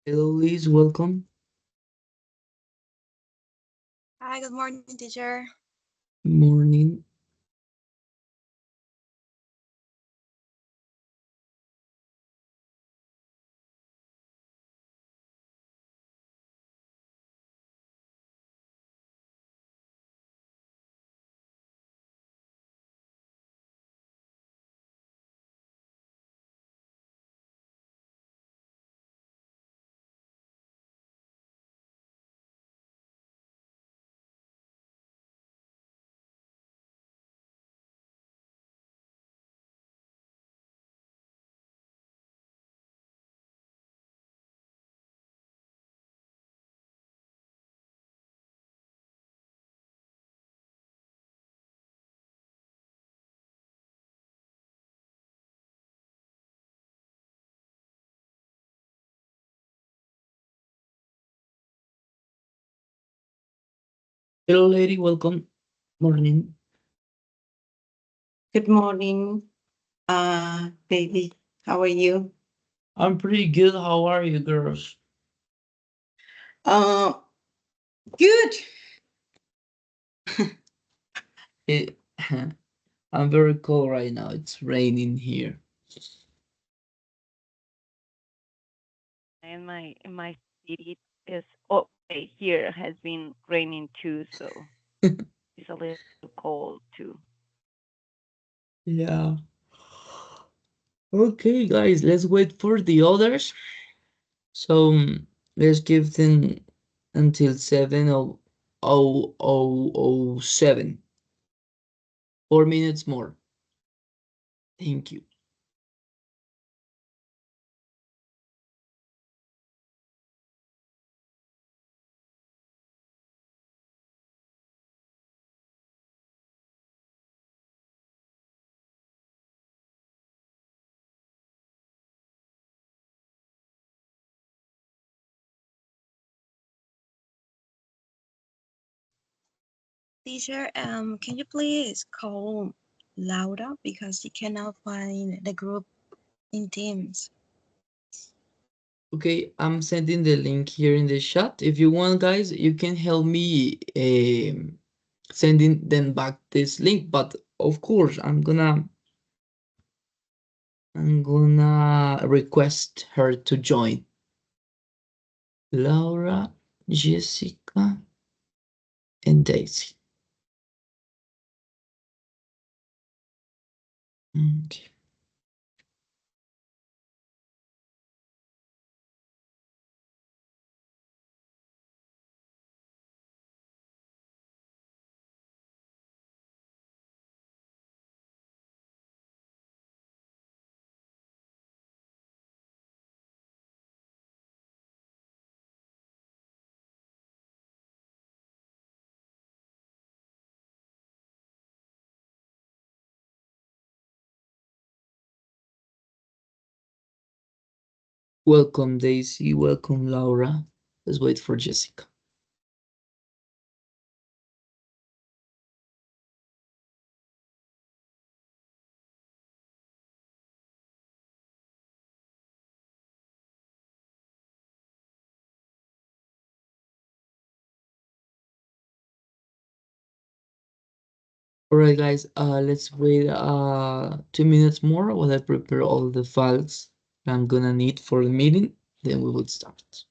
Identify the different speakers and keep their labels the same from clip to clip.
Speaker 1: Hello, Liz. Welcome.
Speaker 2: Hi, good morning, teacher.
Speaker 1: Morning. Hello, lady. Welcome. Morning.
Speaker 3: Good morning, baby. How are you?
Speaker 1: I'm pretty good. How are you, girls?
Speaker 3: Uh, Good.
Speaker 1: It, I'm very cold right now. It's raining here.
Speaker 4: In my city is here has been raining too, so it's a little cold too.
Speaker 1: Yeah. Okay, guys. Let's wait for the others. So let's give them until 7:07. 4 minutes more. Thank you.
Speaker 2: Teacher, can you please call Laura because she cannot find the group in Teams.
Speaker 1: Okay, I'm sending the link here in the chat. If you want, guys, you can help me sending them back this link. But of course, I'm gonna request her to join. Laura, Jessica, and Daisy. Okay. Welcome, Daisy. Welcome, Laura. Let's wait for Jessica. All right, guys. Let's wait 2 minutes more while I prepare all the files I'm gonna need for the meeting. Then we will start.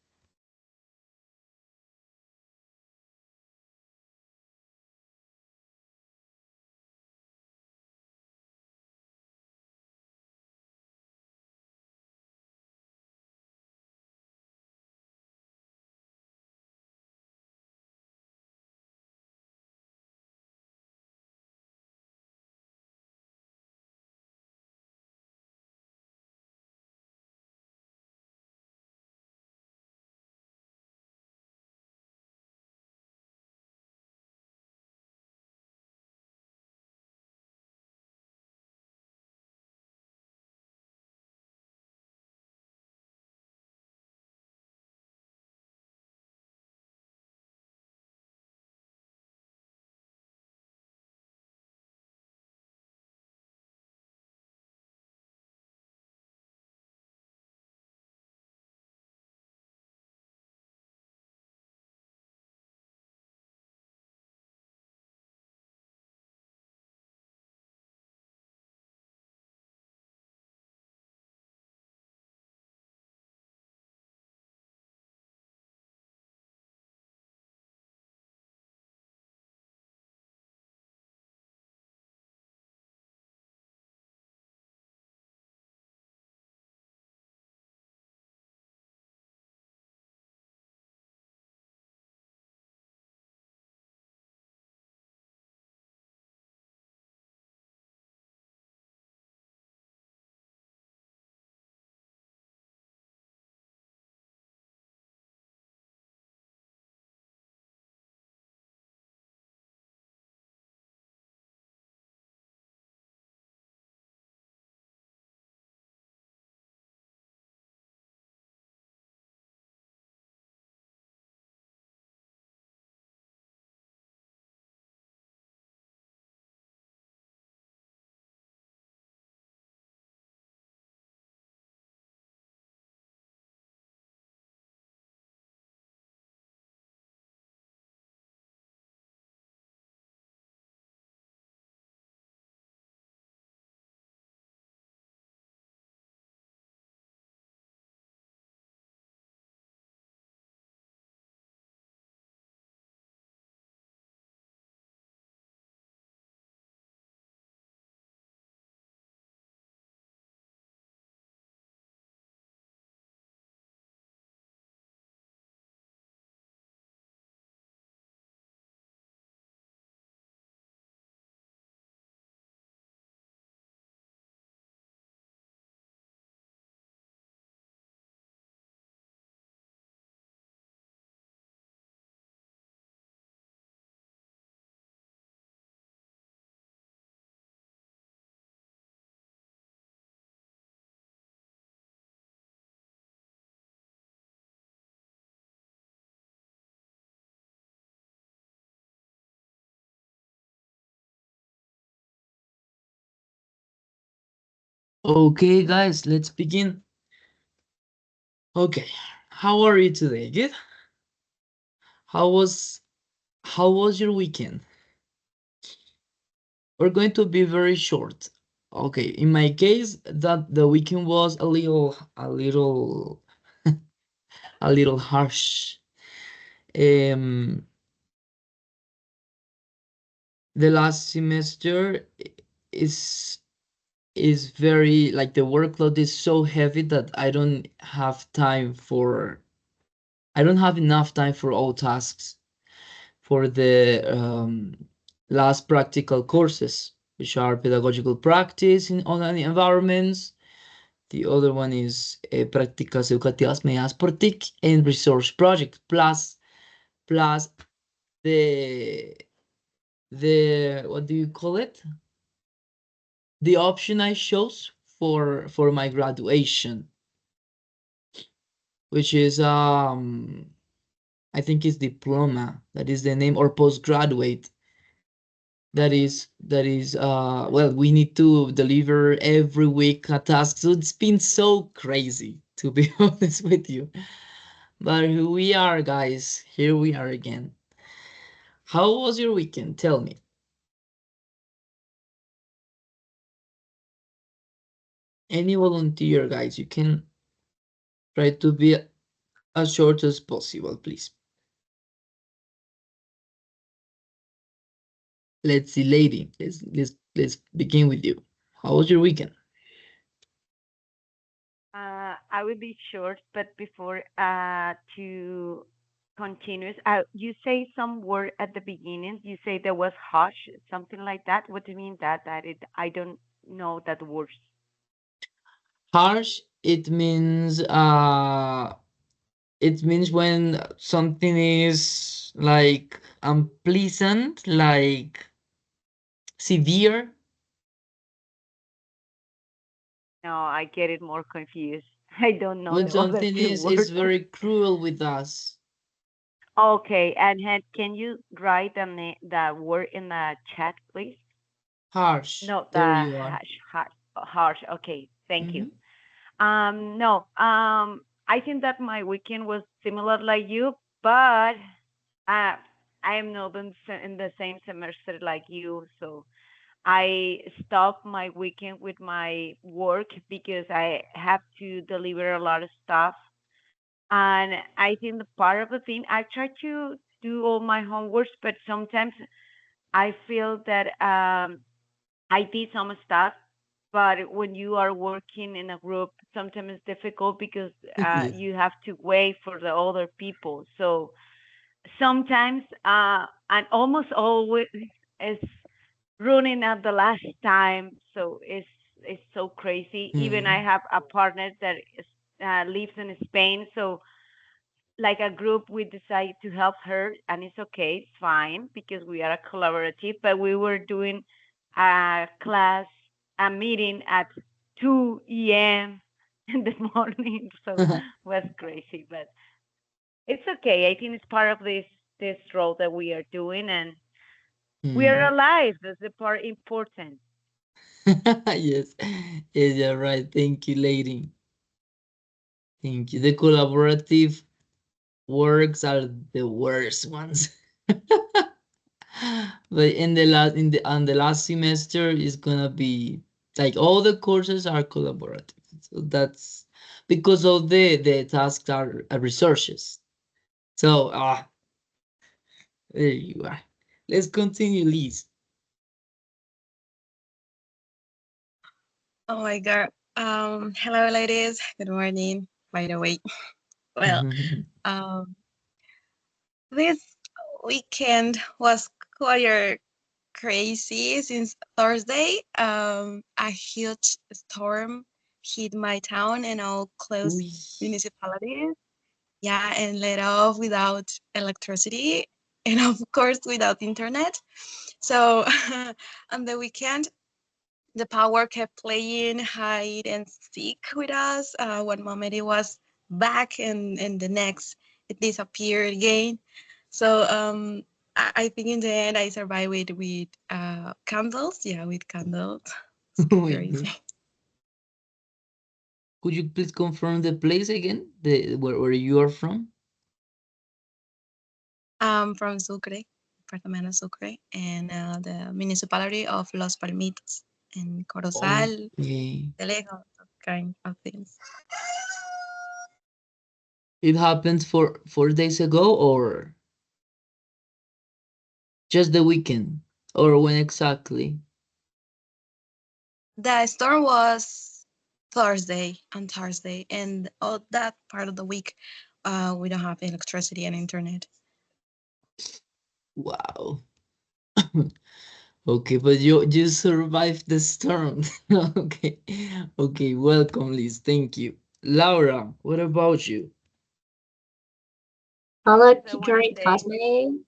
Speaker 1: Okay, guys, let's begin. Okay, how are you today? Good? How was how was your weekend? We're going to be very short. Okay, in my case, that the weekend was a little harsh. Um, the last semester is is very like the workload is so heavy that I don't have enough time for all tasks for the last practical courses, which are pedagogical practice in online environments. The other one is prácticas educativas mediadas por TIC and research project plus the what do you call it? The option I chose for my graduation, which is I think it's diploma, that is the name, or postgraduate. That is well, we need to deliver every week a task. So it's been so crazy, to be honest with you. But here we are, guys. Here we are again. How was your weekend? Tell me. Any volunteer, guys, you can try to be as short as possible, please. Let's see, lady. Let's begin with you. How was your weekend?
Speaker 4: I will be short, but before to continuous, you say some word at the beginning. You say there was hush, something like that. What do you mean that? I don't know that word.
Speaker 1: Harsh, it means when something is like unpleasant, like severe.
Speaker 4: No, I get it more confused. I don't know
Speaker 1: When
Speaker 4: the other
Speaker 1: something
Speaker 4: two
Speaker 1: is
Speaker 4: words.
Speaker 1: very cruel with us.
Speaker 4: Okay, and can you write the word in the chat, please?
Speaker 1: Harsh.
Speaker 4: No,
Speaker 1: There
Speaker 4: the
Speaker 1: you are.
Speaker 4: harsh. Okay, thank you.
Speaker 1: Mhm.
Speaker 4: No, I think that my weekend was similar like you, but uh, I am not in the same semester like you, so I stopped my weekend with my work because I have to deliver a lot of stuff. And I think the part of the thing, I try to do all my homeworks, but sometimes I feel that I did some stuff, but when you are working in a group, sometimes it's difficult because
Speaker 1: Yes.
Speaker 4: you have to wait for the other people. So sometimes, and almost always, it's running at the last time. So it's so crazy. Even I
Speaker 1: Mhm.
Speaker 4: have a partner that lives in Spain, so like a group we decided to help her, and it's okay, it's fine because we are a collaborative, but we were doing a class, a meeting at 2 a.m. in the morning, so it was crazy, but it's okay. I think it's part of this role that we are doing, and we are
Speaker 1: Hmm.
Speaker 4: alive. That's the part important.
Speaker 1: Yes. Yes, you're right. Thank you, lady. Thank you. The collaborative works are the worst ones. But in the last semester is gonna be like all the courses are collaborative. So that's because of the tasks are researches. So there you are. Let's continue, Liz.
Speaker 2: Oh my God. Hello, ladies. Good morning. By the way, well, um, this weekend was quite crazy since Thursday. A huge storm hit my town and all close
Speaker 1: Uy.
Speaker 2: municipalities. Yeah, and let off without electricity and of course without internet. So on the weekend, the power kept playing hide and seek with us. One moment it was back, and the next it disappeared again. So I think in the end I survived with candles. Yeah, with candles.
Speaker 1: Oh
Speaker 2: It's
Speaker 1: my
Speaker 2: crazy.
Speaker 1: God. Could you please confirm the place again? Where you are from?
Speaker 2: I'm from Sucre, Departamento Sucre, and the municipality of Los Palmitos and Corozal,
Speaker 1: Okay.
Speaker 2: De Lejos, kind of things.
Speaker 1: It happened 4 days ago or just the weekend? Or when exactly?
Speaker 2: The storm was Thursday and Thursday, and all that part of the week, we don't have electricity and internet.
Speaker 1: Wow. Okay, but you survived the storm. Okay. Okay, welcome, Liz. Thank you. Laura, what about you?
Speaker 5: Hello,
Speaker 4: It's a
Speaker 5: teacher and
Speaker 4: Wednesday.
Speaker 5: classmate.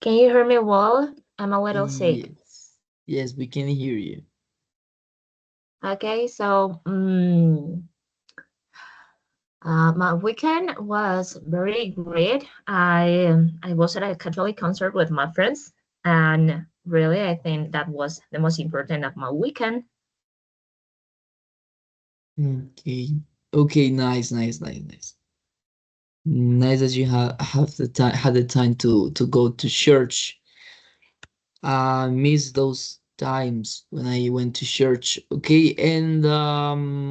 Speaker 5: Can you hear me well? I'm a little sick.
Speaker 1: Yes. Yes, we can hear you.
Speaker 5: Okay, so my weekend was very great. I was at a Catholic concert with my friends, and really, I think that was the most important of my weekend.
Speaker 1: Okay. Okay, nice, nice, nice, nice. Nice that you have the time had the time to go to church. I miss those times when I went to church. Okay, and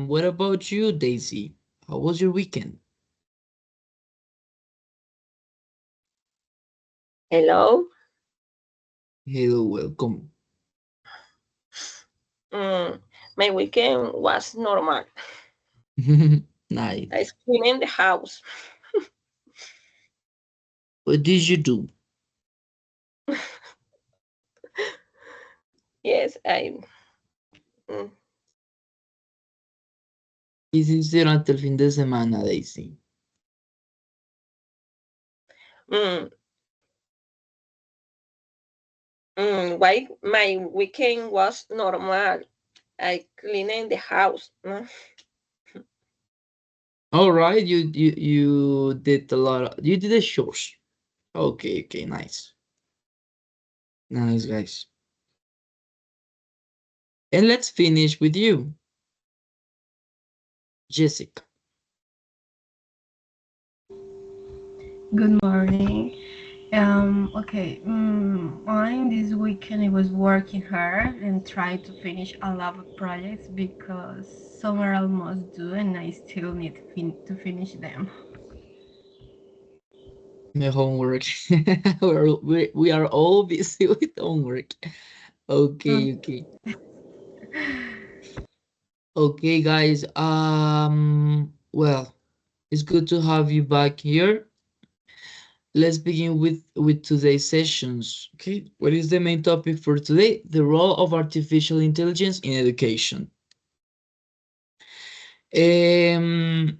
Speaker 1: what about you, Daisy? How was your weekend?
Speaker 6: Hello.
Speaker 1: Hello, welcome.
Speaker 6: Mm, my weekend was normal.
Speaker 1: Nice.
Speaker 6: I cleaning the house.
Speaker 1: What did you do?
Speaker 6: Yes, I. Mm,
Speaker 1: ¿Qué hiciste durante el fin de semana, Daisy?
Speaker 6: mm, why my weekend was normal. I cleaning the house.
Speaker 1: All right, you did a lot you did a chores. Okay, okay, nice. Nice, guys. And let's finish with you, Jessica.
Speaker 7: Good morning. Okay, mine this weekend I was working hard and trying to finish a lot of projects because some are almost due and I still need to finish them.
Speaker 1: My homework. We are all busy with homework. Okay, okay. Okay, guys. Well, it's good to have you back here. Let's begin with today's sessions. Okay, what is the main topic for today? The role of artificial intelligence in education. Um,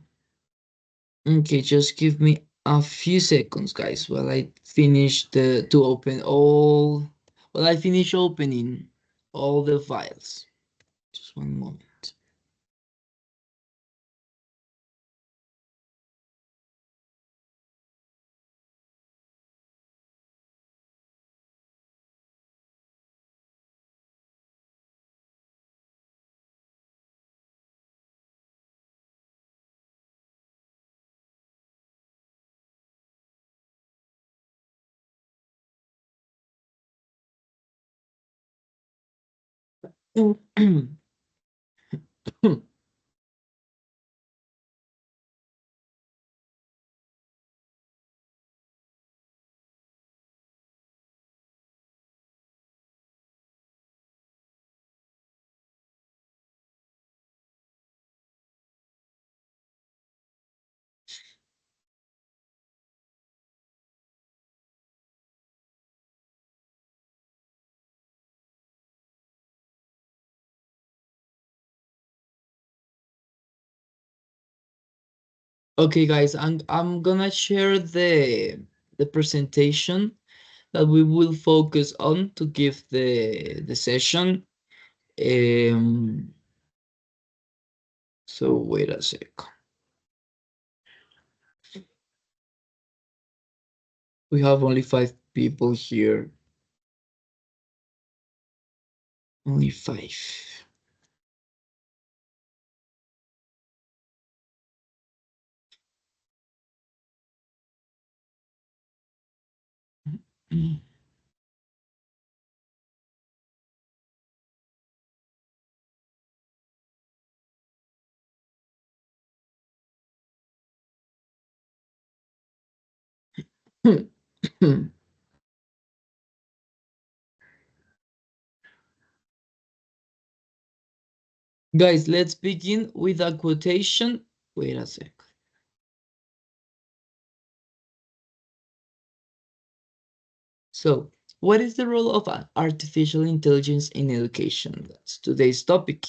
Speaker 1: okay, just give me a few seconds, guys, while I finish to open all. Well, I finish opening all the files. Just one moment. Okay, guys, I'm gonna share the presentation that we will focus on to give the session. Um, so wait a sec. We have only 5 people here. Only 5. Guys, let's begin with a quotation. Wait a sec. So, what is the role of artificial intelligence in education? That's today's topic.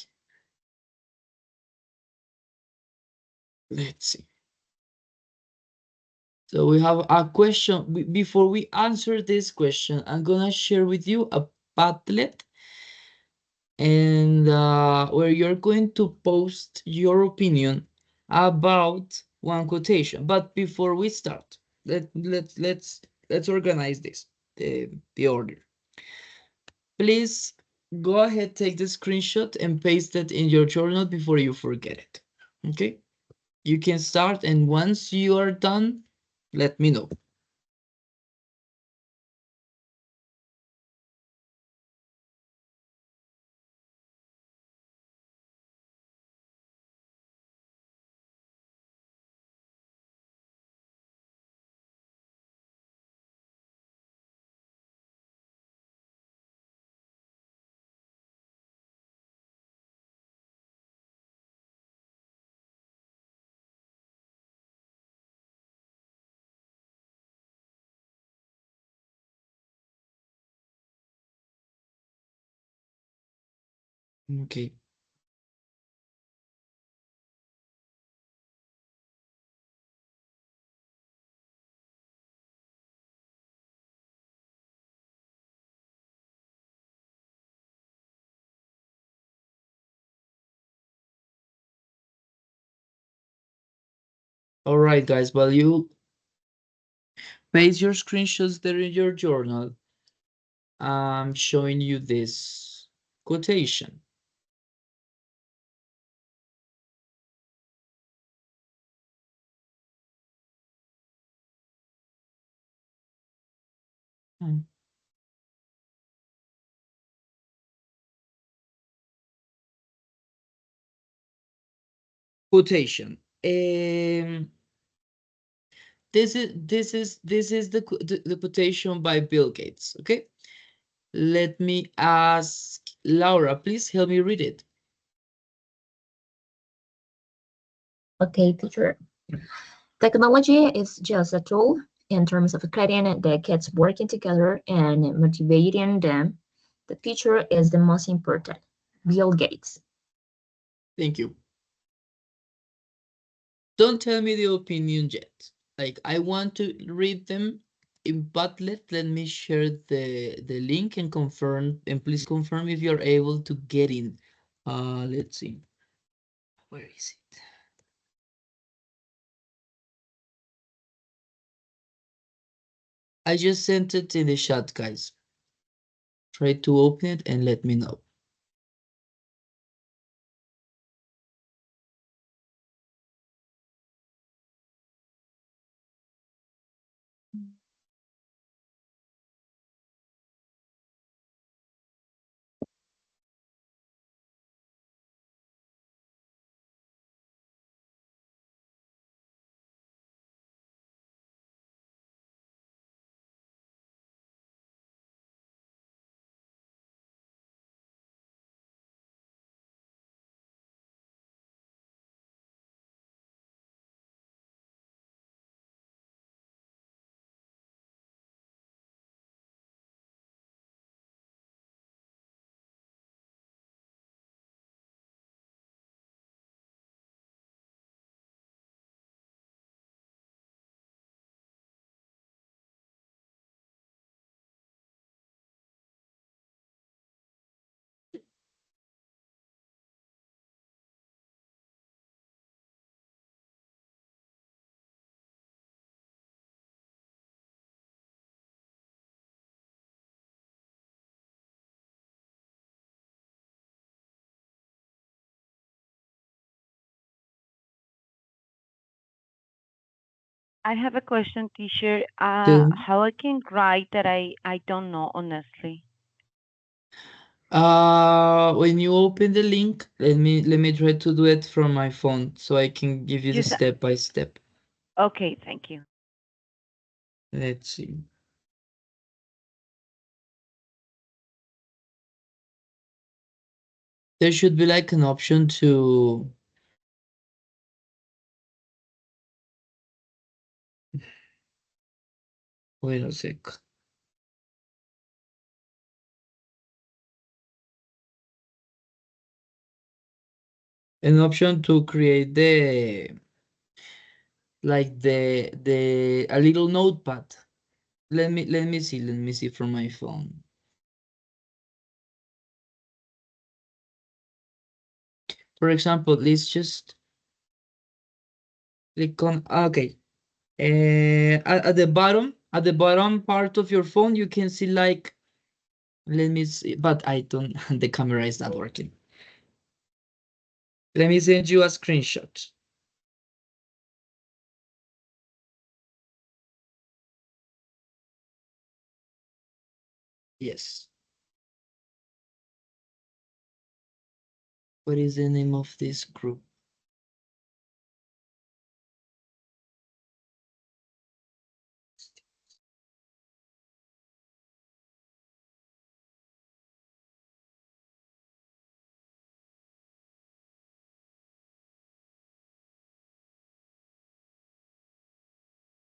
Speaker 1: Let's see. So we have a question. Before we answer this question, I'm gonna share with you a Padlet, and where you're going to post your opinion about one quotation. But before we start, let's organize this, the order. Please go ahead, take the screenshot and paste it in your journal before you forget it. Okay? You can start, and once you are done, let me know. Okay. All right, guys. While you paste your screenshots there in your journal, I'm showing you this quotation. Hmm. Quotation. This is the quotation by Bill Gates. Okay. Let me ask Laura, please help me read it.
Speaker 5: Okay, teacher. Technology is just a tool in terms of getting the kids working together and motivating them. The teacher is the most important. Bill Gates.
Speaker 1: Thank you. Don't tell me the opinion yet. Like, I want to read them in Padlet. Let me share the link and confirm, and please confirm if you're able to get in. Let's see. Where is it? I just sent it in the chat, guys. Try to open it and let me know.
Speaker 4: I have a question, teacher.
Speaker 1: So,
Speaker 4: How I can write that I don't know honestly.
Speaker 1: when you open the link, let me try to do it from my phone so I can give you the
Speaker 4: Just
Speaker 1: step by step.
Speaker 4: okay, thank you.
Speaker 1: Let's see. There should be like an option to wait a sec. An option to create the like the a little notepad. Let me see from my phone. For example, let's just click on okay. At the bottom part of your phone, you can see like let me see, but I don't the camera is not working. Let me send you a screenshot. Yes. What is the name of this group?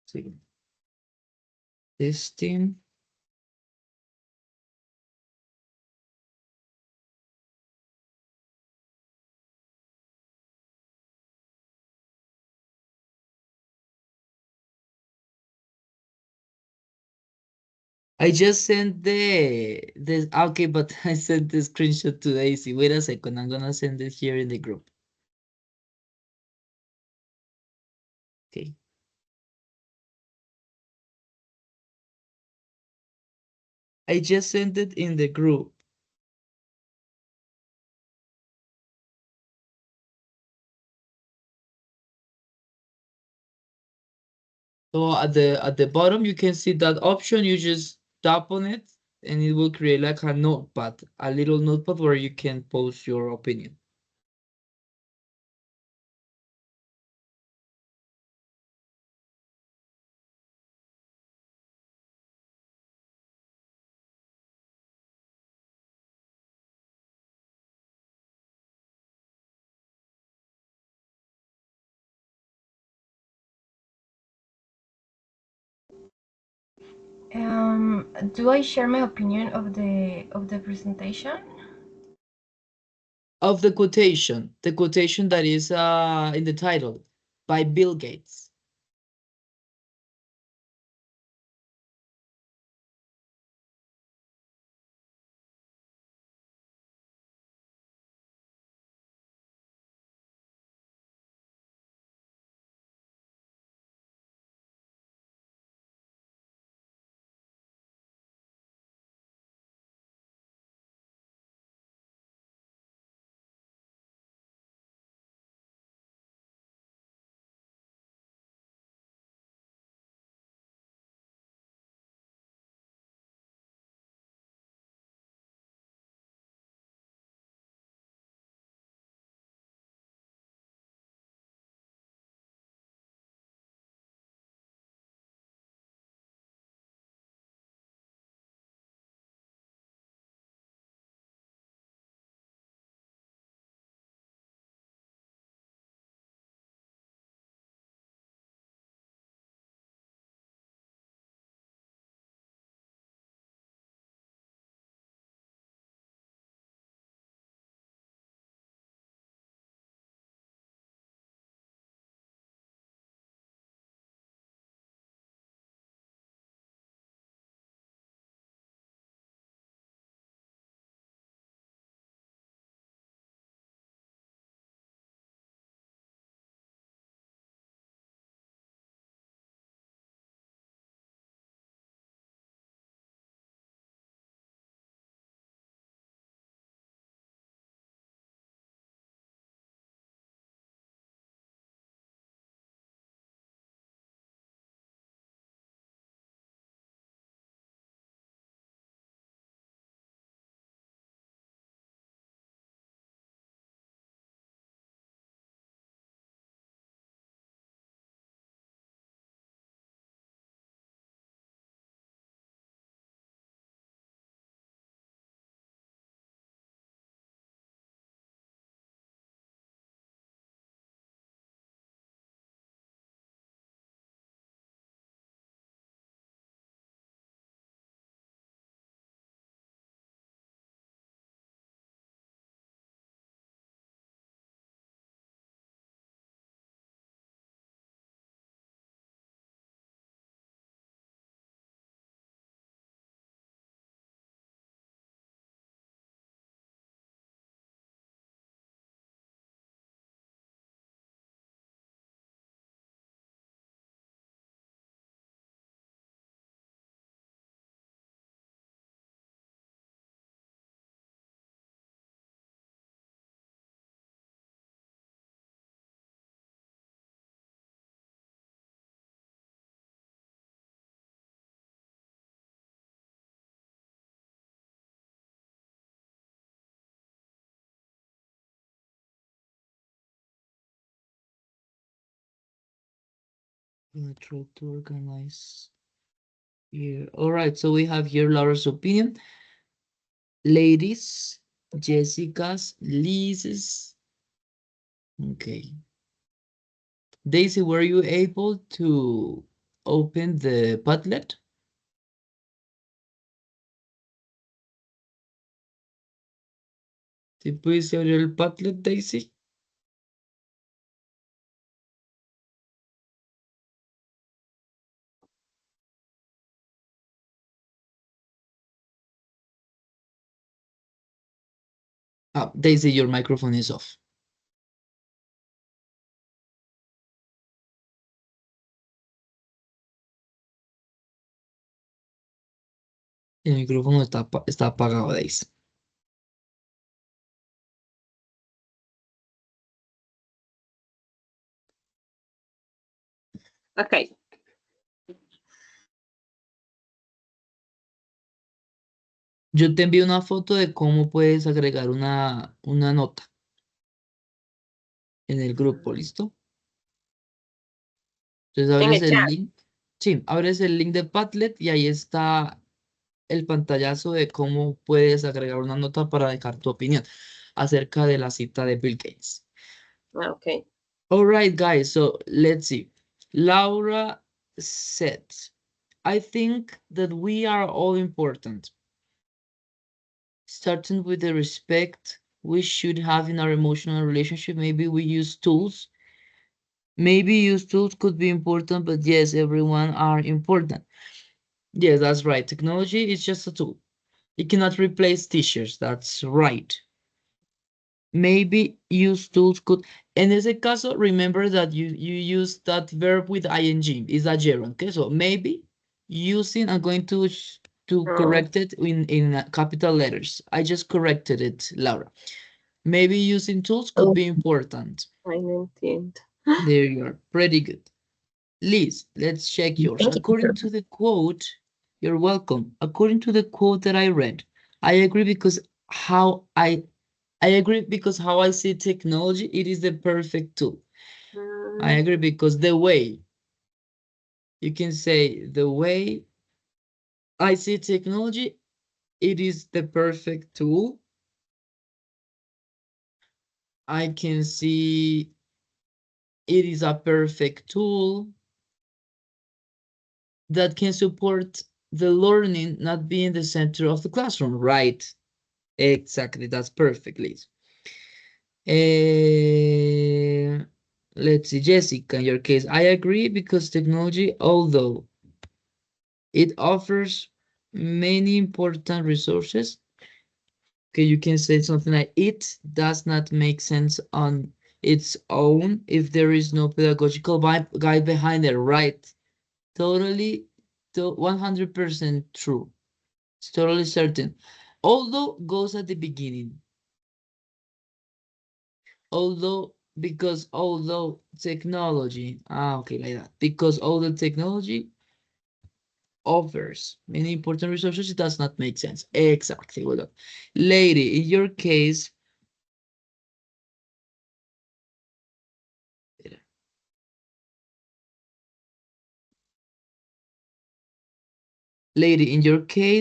Speaker 1: See, this team. I just sent the okay, but I sent the screenshot to Daisy. Wait a second, I'm gonna send it here in the group. Okay. I just sent it in the group. So at the bottom you can see that option. You just tap on it and it will create like a notepad, a little notepad where you can post your opinion.
Speaker 7: Do I share my opinion of the presentation?
Speaker 1: Of the quotation that is in the title by Bill Gates. I try to organize here. All right, so we have here Laura's opinion. Ladies, Jessica's, Liz's. Okay. Daisy, were you able to open the Padlet? ¿Sí pudiste abrir el Padlet, Daisy? Daisy, your microphone is off. El micrófono está apagado, Daisy.
Speaker 6: Okay.
Speaker 1: Yo te envío una foto de cómo puedes agregar una nota en el grupo, ¿listo? Entonces
Speaker 6: En
Speaker 1: abres
Speaker 6: el
Speaker 1: el
Speaker 6: chat.
Speaker 1: link. Sí, abres el link de Padlet y ahí está el pantallazo de cómo puedes agregar una nota para dejar tu opinión acerca de la cita de Bill Gates.
Speaker 6: Okay.
Speaker 1: All right, guys, so let's see. Laura said, I think that we are all important. Starting with the respect we should have in our emotional relationship. Maybe we use tools. Maybe use tools could be important, but yes, everyone are important. Yes, that's right. Technology is just a tool. It cannot replace teachers. That's right. Maybe use tools could. En ese caso, remember that you use that verb with ing. Is a gerund. Okay, so maybe using. I'm going to correct it in capital letters. I just corrected it, Laura. Maybe using tools could be important.
Speaker 6: I no entiendo.
Speaker 1: There you are. Pretty good. Liz, let's check yours.
Speaker 5: Thank you,
Speaker 1: According
Speaker 5: teacher.
Speaker 1: to the quote, you're welcome. According to the quote that I read, I agree because how I agree because how I see technology, it is the perfect tool. I agree because the way, you can say the way I see technology, it is the perfect tool. I can see it is a perfect tool that can support the learning not being the center of the classroom, right? Exactly, that's perfect, Liz. Let's see, Jessica, in your case, I agree because technology, although it offers many important resources, okay, you can say something like it does not make sense on its own if there is no pedagogical guide behind it, right? Totally, 100% true. It's totally certain. Although goes at the beginning. Although technology, okay, like that. Because although technology offers many important resources, it does not make sense. Exactly. Well done. Lady, in your case,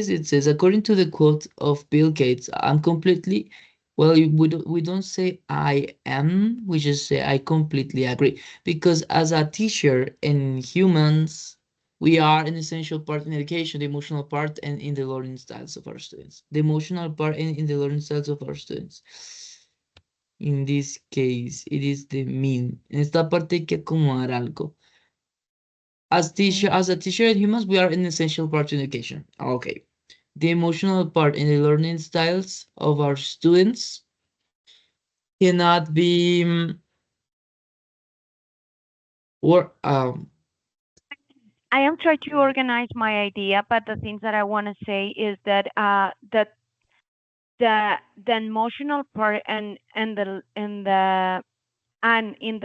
Speaker 1: it says, according to the quote of Bill Gates, I'm completely, well, we don't say I am, we just say I completely agree. Because as a teacher in humans, we are an essential part in education, the emotional part and in the learning styles of our students. The emotional part and in the learning styles of our students. In this case, it is the mean. En esta parte hay que acomodar algo. As a teacher in humans, we are an essential part in education. Okay. The emotional part in the learning styles of our students cannot be or
Speaker 4: I am trying to organize my idea, but the things that I want to say is that the emotional part and in the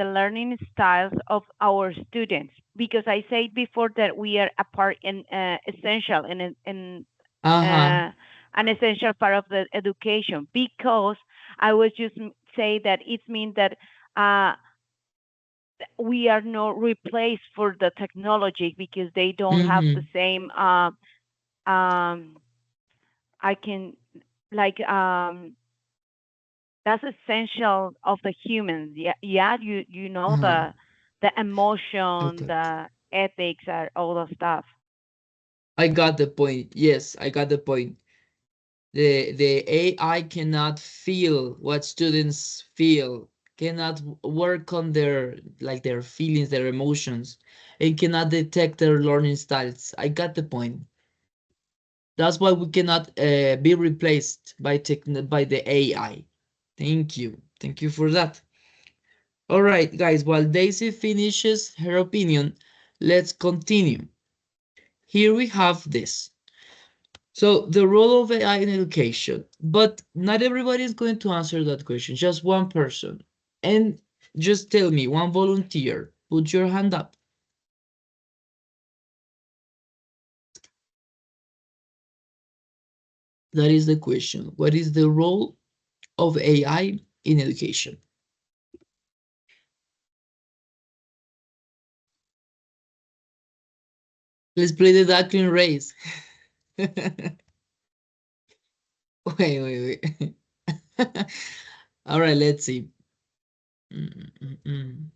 Speaker 4: learning styles of our students, because I said before that we are a part in essential in an essential part of the education, because I was just say that it means that we are not replaced for the technology because they don't have the same I can like that's essential of the humans. Yeah, you know the emotion,
Speaker 1: Okay.
Speaker 4: the ethics, all the stuff.
Speaker 1: I got the point. Yes, I got the point. The AI cannot feel what students feel, cannot work on their feelings, their emotions, and cannot detect their learning styles. I got the point. That's why we cannot be replaced by the AI. Thank you. Thank you for that. All right, guys, while Daisy finishes her opinion, let's continue. Here we have this. So the role of AI in education, but not everybody is going to answer that question, just one person. And just tell me, one volunteer, put your hand up. That is the question. What is the role of AI in education? Let's play the duckling race. Wait, wait. All right, let's see. Mm, mm, mm.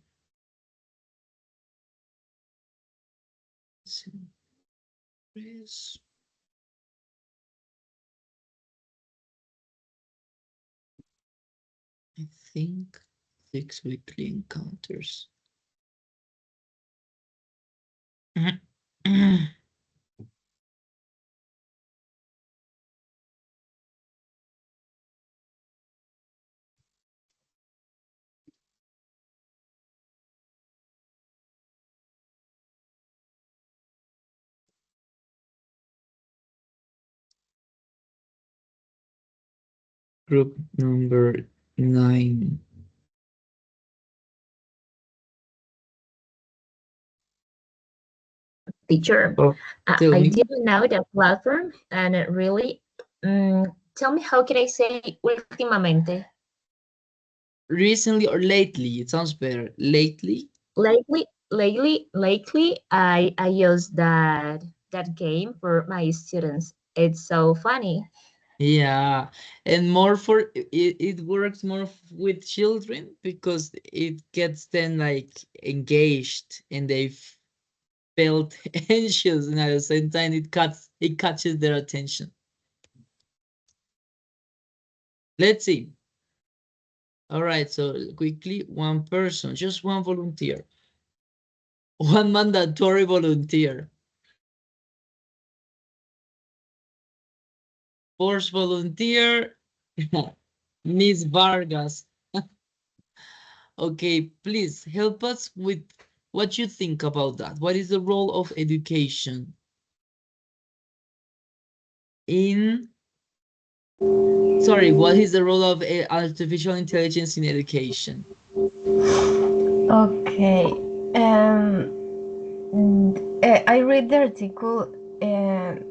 Speaker 1: Race. I think 6 weekly encounters. Group number 9.
Speaker 5: Teacher,
Speaker 1: Oh, tell
Speaker 5: I
Speaker 1: me.
Speaker 5: didn't know the platform, and it really, tell me, how can I say últimamente?
Speaker 1: Recently or lately? It sounds better. Lately?
Speaker 5: Lately, I use that game for my students. It's so funny.
Speaker 1: Yeah. And more for it works more with children because it gets them like engaged and they felt anxious, and at the same time it catches their attention. Let's see. All right, so quickly, one person, just one volunteer. One mandatory volunteer. Force volunteer, Miss Vargas. Okay, please help us with what you think about that. What is the role of education in, sorry, what is the role of artificial intelligence in education?
Speaker 7: Okay. I read the article, and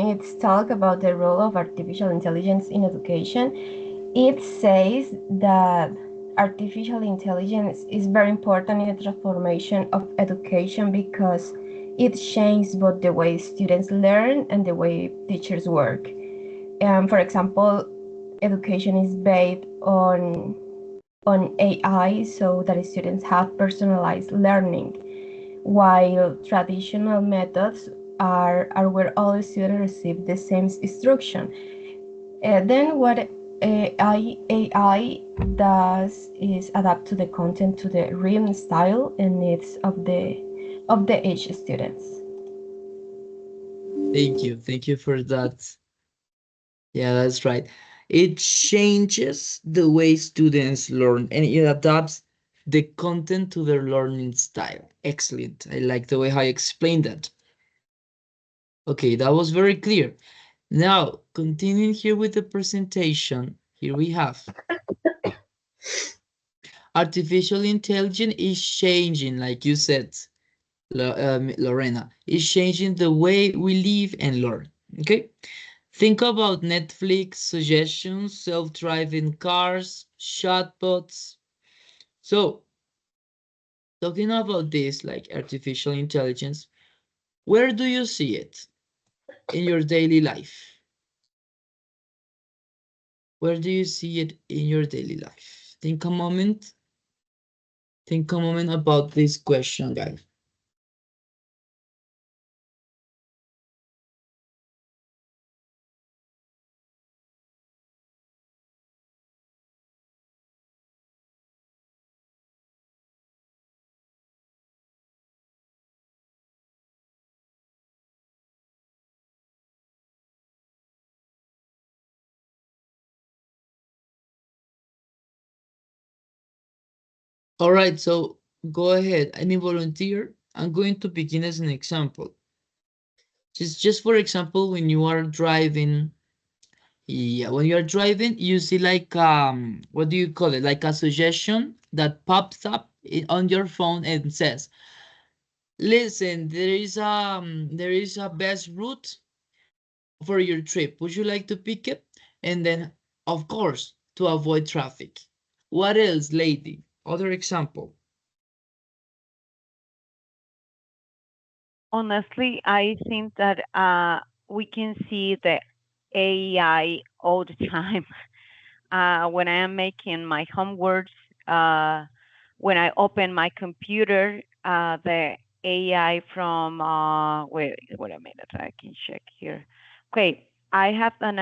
Speaker 7: it's talk about the role of artificial intelligence in education. It says that artificial intelligence is very important in the transformation of education because it changes both the way students learn and the way teachers work. For example, education is based on AI so that students have personalized learning, while traditional methods are where all students receive the same instruction. Then what AI does is adapt to the content to the reading style and needs of the age students.
Speaker 1: Thank you for that. Yeah, that's right. It changes the way students learn and it adapts the content to their learning style. Excellent. I like the way how you explained that. Okay, that was very clear. Now, continuing here with the presentation, here we have artificial intelligence is changing, like you said, Lorena, is changing the way we live and learn. Okay, think about Netflix suggestions, self-driving cars, chatbots. So talking about this, like artificial intelligence, where do you see it in your daily life? Where do you see it in your daily life? Think a moment. Think a moment about this question, guys. All right, so go ahead. Any volunteer? I'm going to begin as an example. Just for example, when you are driving, yeah, when you are driving, you see like what do you call it? Like a suggestion that pops up on your phone and says, "Listen, there is a best route for your trip. Would you like to pick it?" And then, of course, to avoid traffic. What else, lady? Other example.
Speaker 4: Honestly, I think that we can see the AI all the time. When I am making my homeworks, when I open my computer, the AI from wait a minute, I can check here. Okay, I have an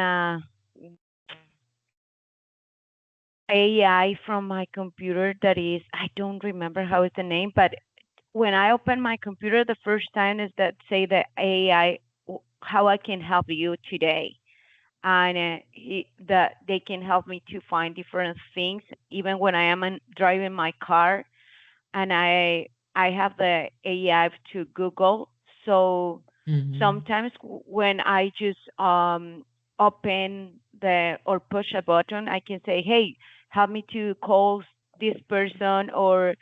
Speaker 4: AI from my computer that is, I don't remember how is the name, but when I open my computer, the first time is that say the AI, how I can help you today, and that they can help me to find different things, even when I am driving my car, and I have the AI to Google. So
Speaker 1: Mhm.
Speaker 4: sometimes when I just open the or push a button, I can say, "Hey, help me to call this person," or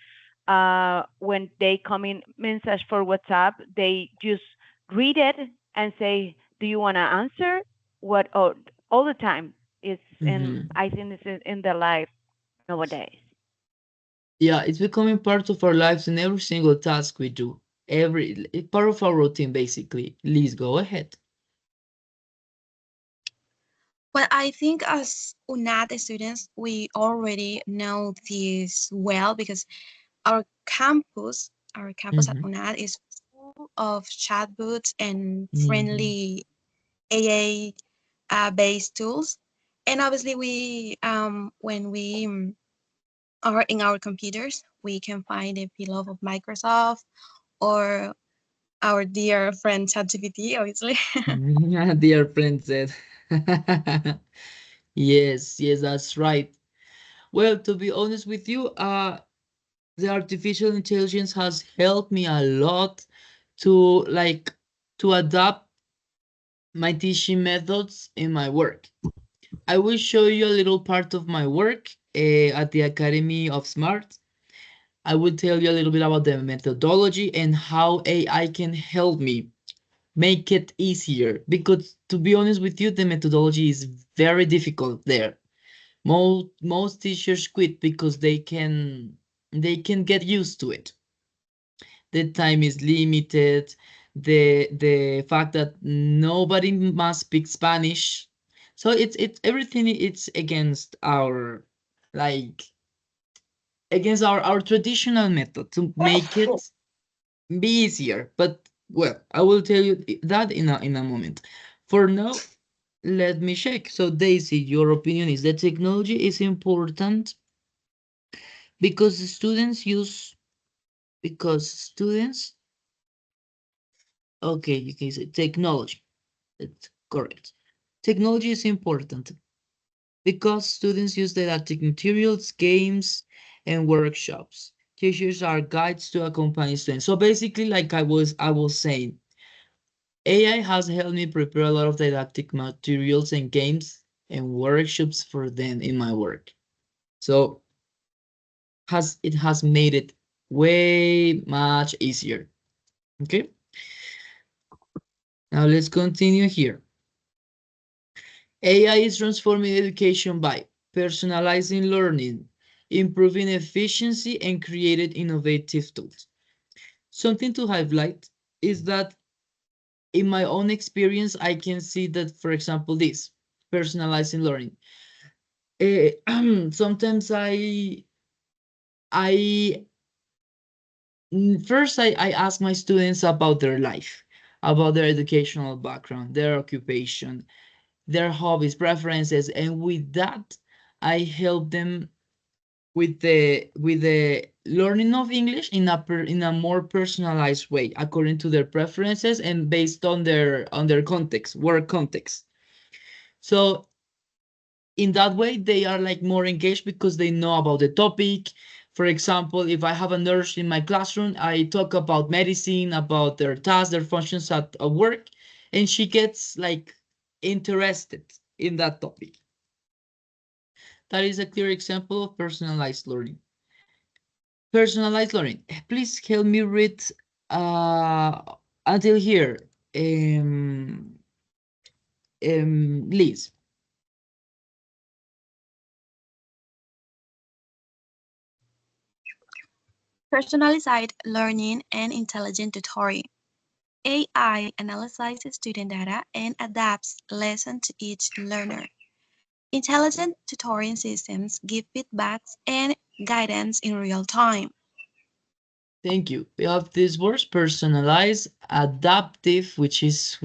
Speaker 4: when they come in message for WhatsApp, they just read it and say, "Do you want to answer?" What all the time is in.
Speaker 1: Mhm.
Speaker 4: I think this is in the life nowadays.
Speaker 1: Yeah, it's becoming part of our lives in every single task we do. It's part of our routine, basically. Please go ahead.
Speaker 2: Well, I think as UNAD students, we already know this well because our campus at
Speaker 1: Mhm.
Speaker 2: UNAD is full of chatbots and
Speaker 1: Mhm.
Speaker 2: friendly AA based tools. And obviously, when we are in our computers, we can find a pillow of Microsoft or our dear friend ChatGPT, obviously.
Speaker 1: Dear friend said. Yes, yes, that's right. Well, to be honest with you, the artificial intelligence has helped me a lot to to adapt my teaching methods in my work. I will show you a little part of my work at the Academy of Smart. I will tell you a little bit about the methodology and how AI can help me make it easier. Because to be honest with you, the methodology is very difficult there. Most teachers quit because they can get used to it. The time is limited. The fact that nobody must speak Spanish, so it's everything. It's against our like against our traditional method to make it be easier. But well, I will tell you that in a moment. For now, let me check. So Daisy, your opinion is that technology is important because students use because students okay, you can say technology. That's correct. Technology is important because students use didactic materials, games, and workshops. Teachers are guides to accompany students. So basically, like I was saying, AI has helped me prepare a lot of didactic materials and games and workshops for them in my work. So it has made it way much easier. Okay, now let's continue here. AI is transforming education by personalizing learning, improving efficiency, and created innovative tools. Something to highlight is that in my own experience, I can see that, for example, this personalizing learning. Sometimes I first I ask my students about their life, about their educational background, their occupation, their hobbies, preferences, and with that, I help them with the learning of English in a more personalized way, according to their preferences and based on their context, work context. So in that way, they are like more engaged because they know about the topic. For example, if I have a nurse in my classroom, I talk about medicine, about their tasks, their functions at work, and she gets like interested in that topic. That is a clear example of personalized learning. Personalized learning. Please help me read until here. Liz.
Speaker 2: Personalized learning and intelligent tutoring. AI analyzes student data and adapts lessons to each learner. Intelligent tutoring systems give feedbacks and guidance in real time.
Speaker 1: Thank you. We have these words: personalized, adaptive, which is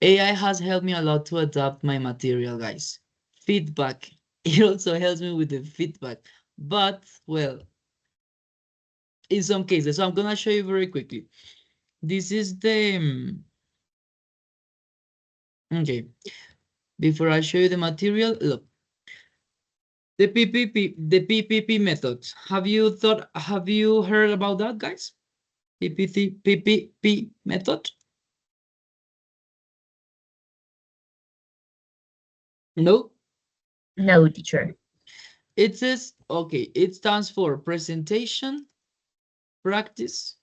Speaker 1: AI has helped me a lot to adapt my material, guys. Feedback. It also helps me with the feedback. But, well, in some cases, so I'm gonna show you very quickly. This is the okay. Before I show you the material, look. The PPP method. Have you heard about that, guys? PPP method? No?
Speaker 5: No, teacher.
Speaker 1: It says, okay, it stands for presentation, practice,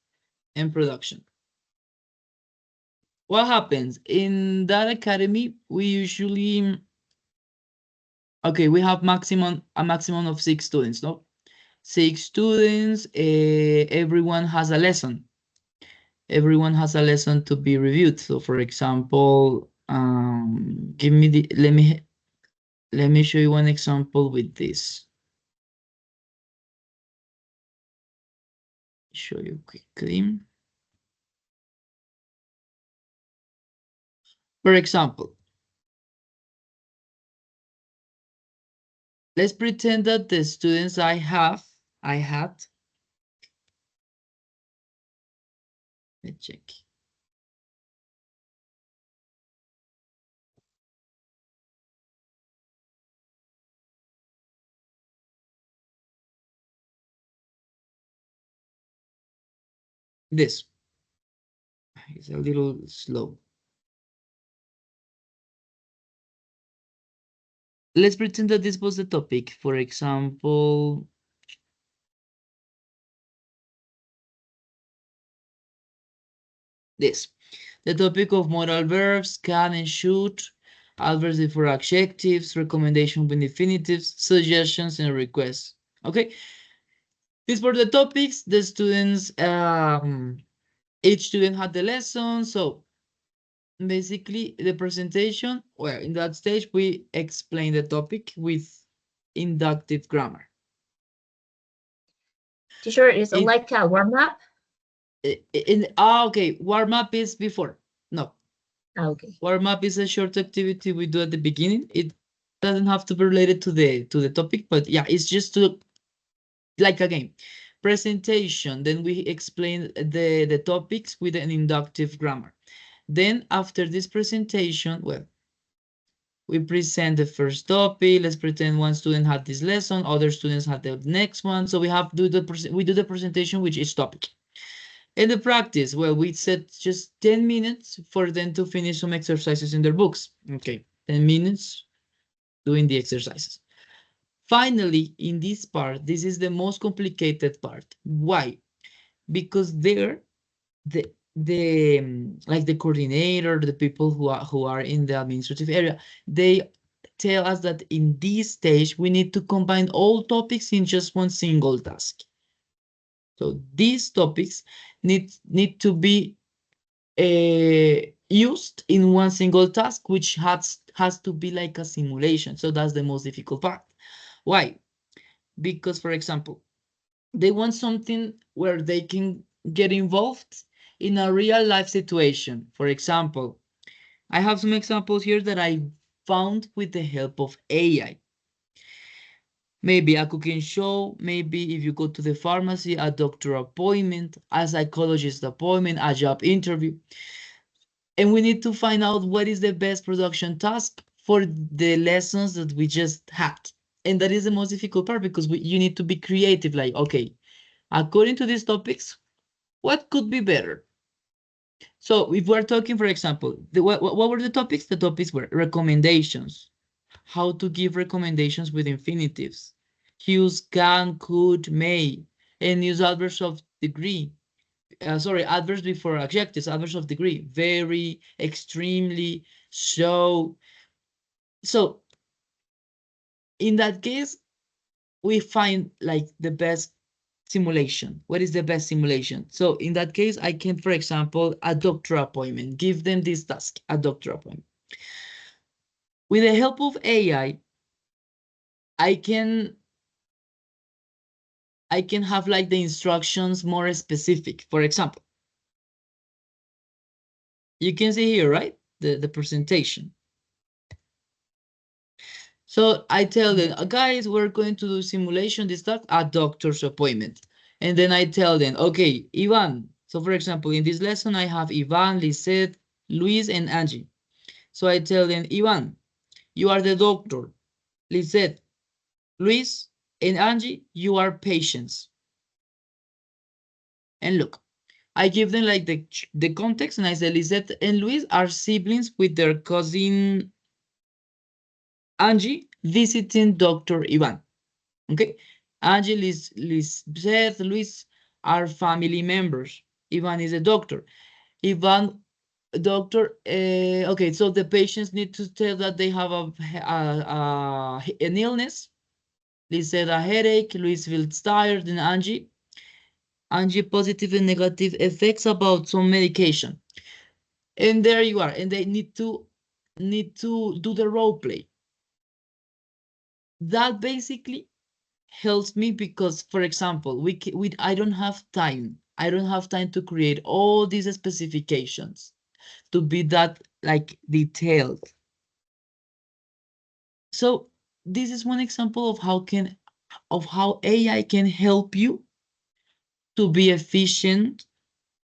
Speaker 1: and production. What happens in that academy? We usually, okay, we have a maximum of 6 students, no? 6 students, everyone has a lesson. Everyone has a lesson to be reviewed. So for example, let me show you one example with this. Show you quickly. For example, let's pretend that the students I had, let's check. This is a little slow. Let's pretend that this was the topic. For example, this. The topic of modal verbs, can and should, adverbs before adjectives, recommendation with infinitives, suggestions, and requests. Okay? These were the topics. The students, each student had the lesson. So basically the presentation, well, in that stage, we explain the topic with inductive grammar.
Speaker 5: Teacher, is it like a warm-up?
Speaker 1: Okay, warm-up is before. No.
Speaker 5: Okay.
Speaker 1: Warm-up is a short activity we do at the beginning. It doesn't have to be related to the topic, but yeah, it's just to like a game. Presentation, then we explain the topics with an inductive grammar. Then after this presentation, well, we present the first topic. Let's pretend one student had this lesson, other students had the next one. So we do the presentation with each topic. And the practice, well, we set just 10 minutes for them to finish some exercises in their books. Okay, 10 minutes doing the exercises. Finally, in this part, this is the most complicated part. Why? Because there, like the coordinator, the people who are in the administrative area, they tell us that in this stage, we need to combine all topics in just one single task. So these topics need to be used in one single task, which has to be like a simulation. So that's the most difficult part. Why? Because, for example, they want something where they can get involved in a real life situation. For example, I have some examples here that I found with the help of AI. Maybe a cooking show, maybe if you go to the pharmacy, a doctor appointment, a psychologist appointment, a job interview. And we need to find out what is the best production task for the lessons that we just had. And that is the most difficult part because you need to be creative. Like, okay, according to these topics, what could be better? So if we're talking, for example, what were the topics? The topics were recommendations, how to give recommendations with infinitives, use can, could, may, and use adverbs of degree. Adverbs before adjectives, adverbs of degree, very, extremely, so. So in that case, we find like the best simulation. What is the best simulation? So in that case, I can, for example, a doctor appointment, give them this task, a doctor appointment. With the help of AI, I can have like the instructions more specific. For example, you can see here, right? The presentation. So I tell them, guys, we're going to do simulation, this stuff, a doctor's appointment. And then I tell them, okay, Ivan. So for example, in this lesson, I have Ivan, Lisette, Luis, and Angie. So I tell them, Ivan, you are the doctor. Lisette, Luis, and Angie, you are patients. And look, I give them like the context, and I say Lisette and Luis are siblings with their cousin Angie visiting Dr. Ivan. Okay, Angie, Lisette, Luis are family members. Ivan is a doctor. Ivan, doctor, okay, so the patients need to tell that they have an illness. Lisette a headache, Luis feels tired, and Angie positive and negative effects about some medication. And there you are, and they need to do the role play. That basically helps me because, for example, I don't have time. I don't have time to create all these specifications to be that like detailed. So this is one example of how AI can help you to be efficient,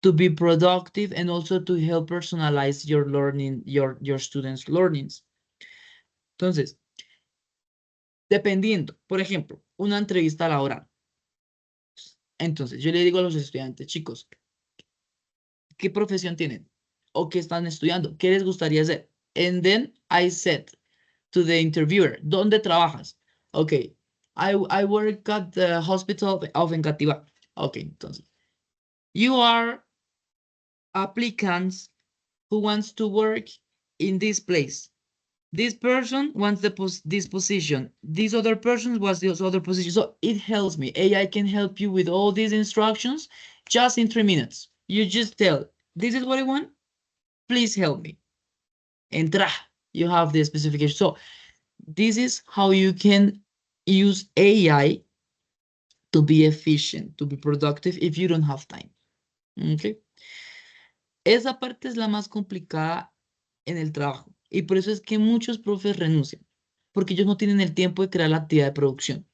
Speaker 1: to be productive, and also to help personalize your learning, your students' learnings. Entonces, dependiendo, por ejemplo, una entrevista laboral. Entonces, yo le digo a los estudiantes, chicos, ¿qué profesión tienen? ¿O qué están estudiando? ¿Qué les gustaría hacer? And then I said to the interviewer, ¿dónde trabajas? Okay, I work at the hospital of Engativá. Okay, entonces, you are applicants who wants to work in this place. This person wants this position. This other person wants this other position. So it helps me. AI can help you with all these instructions just in 3 minutes. You just tell, this is what I want. Please help me. And you have the specification. So this is how you can use AI to be efficient, to be productive if you don't have time. Okay. Esa parte es la más complicada en el trabajo. Y por eso es que muchos profes renuncian, porque ellos no tienen el tiempo de crear la actividad de producción.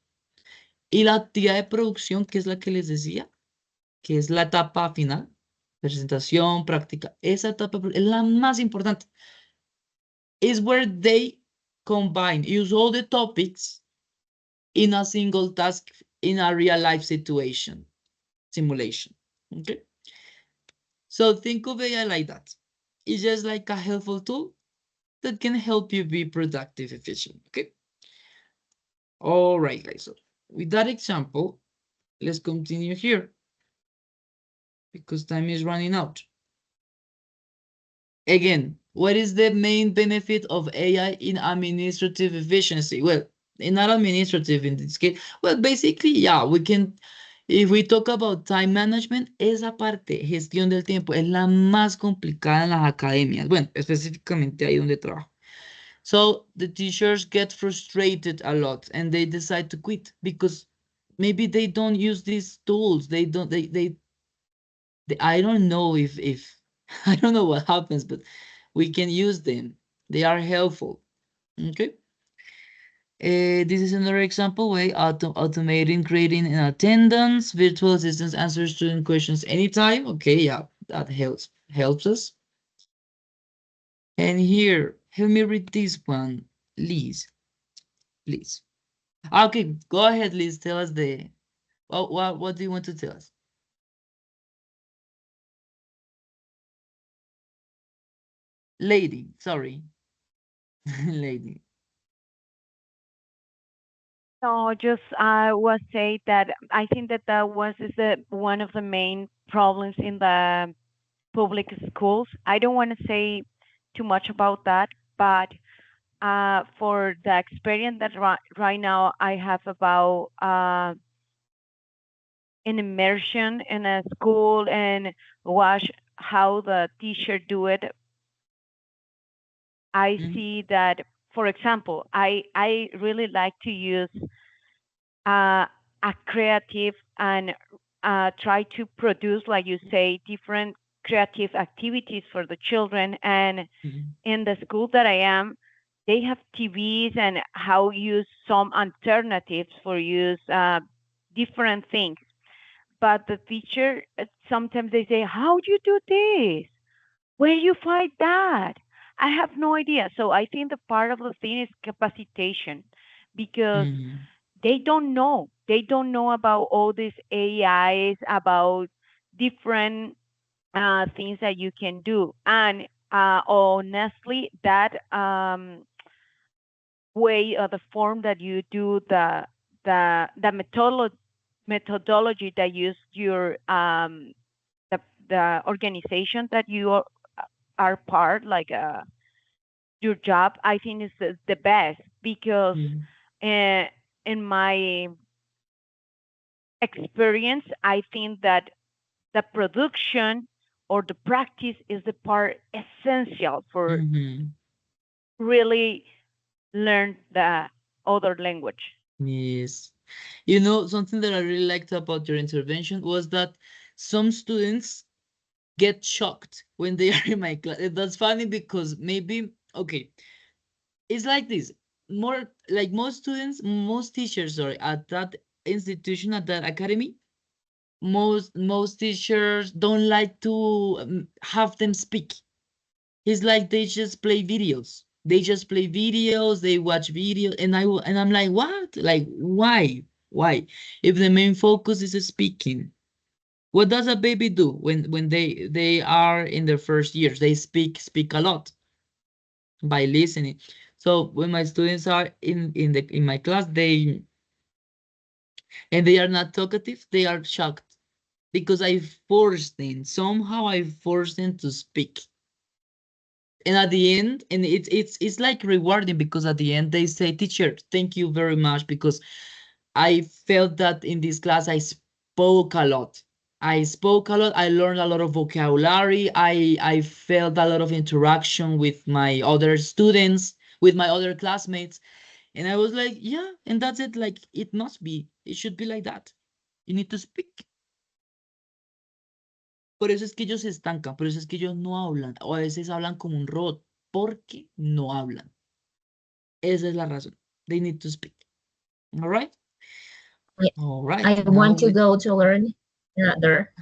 Speaker 1: Y la actividad de producción, que es la que les decía, que es la etapa final, presentación, práctica, esa etapa es la más importante. Is where they combine, use all the topics in a single task in a real life situation, simulation. Okay. So think of AI like that. It's just like a helpful tool that can help you be productive, efficient. Okay. All right, guys. So with that example, let's continue here because time is running out. Again, what is the main benefit of AI in administrative efficiency? Well, not administrative in this case. Well, basically, yeah, we can, if we talk about time management, esa parte, gestión del tiempo, es la más complicada en las academias. Bueno, específicamente ahí donde trabajo. So the teachers get frustrated a lot and they decide to quit because maybe they don't use these tools. They don't, I don't know if I don't know what happens, but we can use them. They are helpful. Okay. This is another example way automating grading and attendance. Virtual assistants answer student questions anytime. Okay, yeah, that helps us. And here, help me read this one, Liz. Please. Okay, go ahead, Liz. Tell us what do you want to tell us? Lady, sorry. Lady.
Speaker 4: No, just I was say that I think that that was is the one of the main problems in the public schools. I don't want to say too much about that, but for the experience that right now I have about an immersion in a school and watch how the teacher do it, I
Speaker 1: Mhm.
Speaker 4: see that, for example, I really like to use a creative and try to produce, like you say, different creative activities for the children. And
Speaker 1: Mhm.
Speaker 4: in the school that I am, they have TVs and how use some alternatives for use different things. But the teacher sometimes they say, "How do you do this? Where you find that?" I have no idea. So I think the part of the thing is capacitation, because
Speaker 1: Mhm.
Speaker 4: they don't know. They don't know about all these AIs, about different things that you can do. And honestly, that way or the form that you do the methodology that use your the organization that you are part, like your job, I think is the best, because
Speaker 1: Mhm.
Speaker 4: uh, in my experience, I think that the production or the practice is the part essential for
Speaker 1: Mhm.
Speaker 4: really learn the other language.
Speaker 1: Yes. You know, something that I really liked about your intervention was that some students get shocked when they are in my class. That's funny because maybe, okay, it's like this. More like most students, most teachers, sorry, at that institution, at that academy, most teachers don't like to have them speak. It's like they just play videos. They just play videos, they watch videos, and I'm like, what? Like, why? Why? If the main focus is speaking. What does a baby do when they are in their first years? They speak a lot by listening. So when my students are in my class, they are not talkative, they are shocked because I forced them. Somehow I forced them to speak. And at the end, and it's like rewarding because at the end they say, "Teacher, thank you very much," because I felt that in this class I spoke a lot. I spoke a lot. I learned a lot of vocabulary. I felt a lot of interaction with my other students, with my other classmates. And I was like, yeah, and that's it. Like, it must be. It should be like that. You need to speak. Por eso es que ellos se estancan, por eso es que ellos no hablan, o a veces hablan como un robot, porque no hablan. Esa es la razón. They need to speak. All right?
Speaker 5: I,
Speaker 1: All right.
Speaker 5: I
Speaker 1: Now
Speaker 5: want to go to learn another.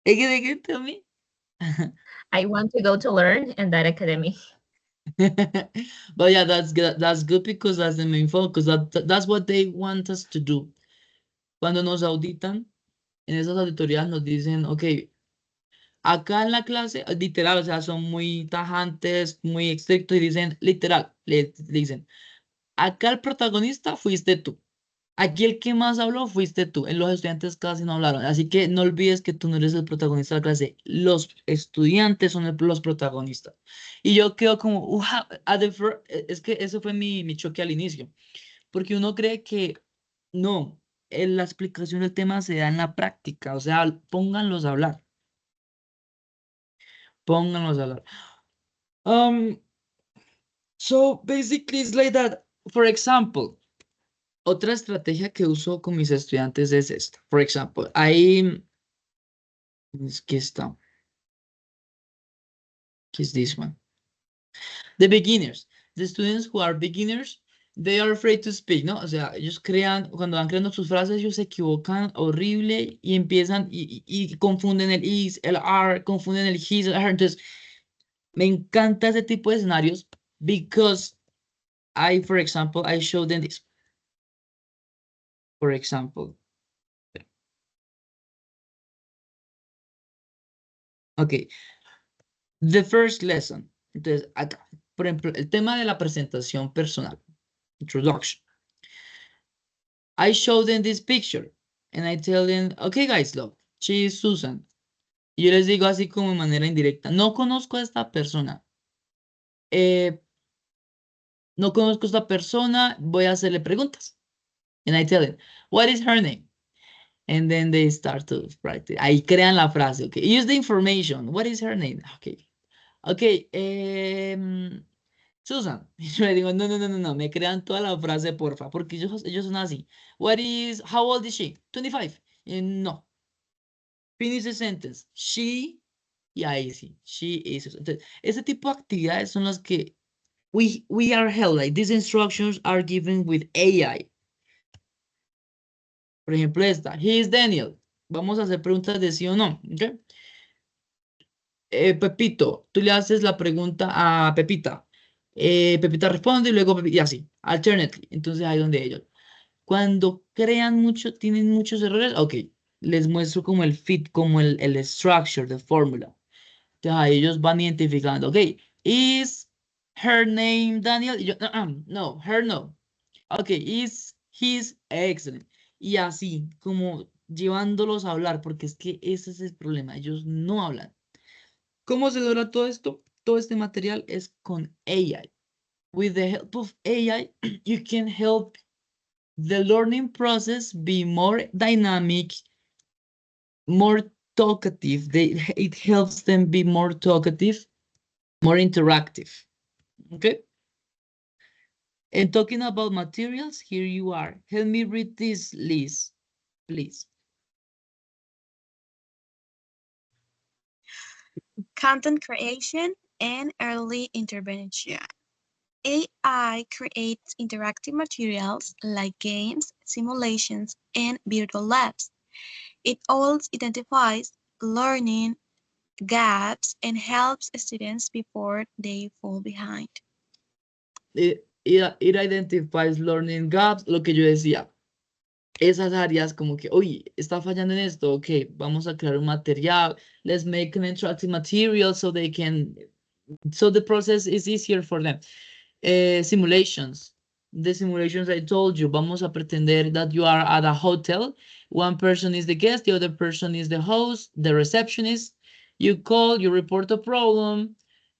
Speaker 1: again, tell me.
Speaker 5: I want to go to learn in that academy.
Speaker 1: But yeah, that's good. That's good because that's the main focus. That's what they want us to do. Cuando nos auditan, en esas auditorías nos dicen, ok, acá en la clase, literal, o sea, son muy tajantes, muy estrictos y dicen, literal, le dicen, acá el protagonista fuiste tú. Aquí el que más habló fuiste tú. En los estudiantes casi no hablaron. Así que no olvides que tú no eres el protagonista de la clase. Los estudiantes son los protagonistas. Y yo quedo como, wow, es que eso fue mi choque al inicio. Porque uno cree que no, la explicación del tema se da en la práctica. O sea, pónganlos a hablar. Pónganlos a hablar. So basically it's like that. For example, otra estrategia que uso con mis estudiantes es esta. For example, ahí es que está. Is this one. The beginners. The students who are beginners, they are afraid to speak, ¿no? O sea, ellos cuando van creando sus frases, ellos se equivocan horrible y empiezan y confunden el is, el are, confunden el his, el her. Entonces, me encanta ese tipo de escenarios because for example, I show them this. For example. Okay. The first lesson. Entonces, acá, por ejemplo, el tema de la presentación personal. Introduction. I show them this picture and I tell them, okay, guys, look, she is Susan. Y yo les digo así como de manera indirecta, no conozco a esta persona. No conozco a esta persona, voy a hacerle preguntas. And I tell them, what is her name? And then they start to practice. Ahí crean la frase, okay. Use the information. What is her name? Okay. Okay, Susan. Y yo le digo, no, me crean toda la frase, porfa, porque ellos son así. How old is she? 25. No. Finish the sentence. She, y ahí sí, she is. Entonces, ese tipo de actividades son las que we are held, like these instructions are given with AI. Por ejemplo, esta, he is Daniel. Vamos a hacer preguntas de sí o no, ¿ok? Pepito, tú le haces la pregunta a Pepita. Pepita responde y luego y así, alternately. Entonces ahí donde ellos. Cuando tienen muchos errores, ok, les muestro como el fit, como el structure, the fórmula. Entonces ahí ellos van identificando, ok, is her name Daniel? Y yo, no, her no. Ok, is his excellent. Y así, como llevándolos a hablar, porque es que ese es el problema, ellos no hablan. ¿Cómo se logra todo esto? Todo este material es con AI. With the help of AI, you can help the learning process be more dynamic, more talkative. It helps them be more talkative, more interactive. Okay? And talking about materials, here you are. Help me read this list, please.
Speaker 2: Content creation and early intervention. AI creates interactive materials like games, simulations, and virtual labs. It also identifies learning gaps and helps students before they fall behind.
Speaker 1: It identifies learning gaps, lo que yo decía. Esas áreas como que, oye, está fallando en esto, ok, vamos a crear un material, let's make an interactive material so the process is easier for them. Simulations. The simulations I told you, vamos a pretender that you are at a hotel. One person is the guest, the other person is the host, the receptionist. You call, you report a problem,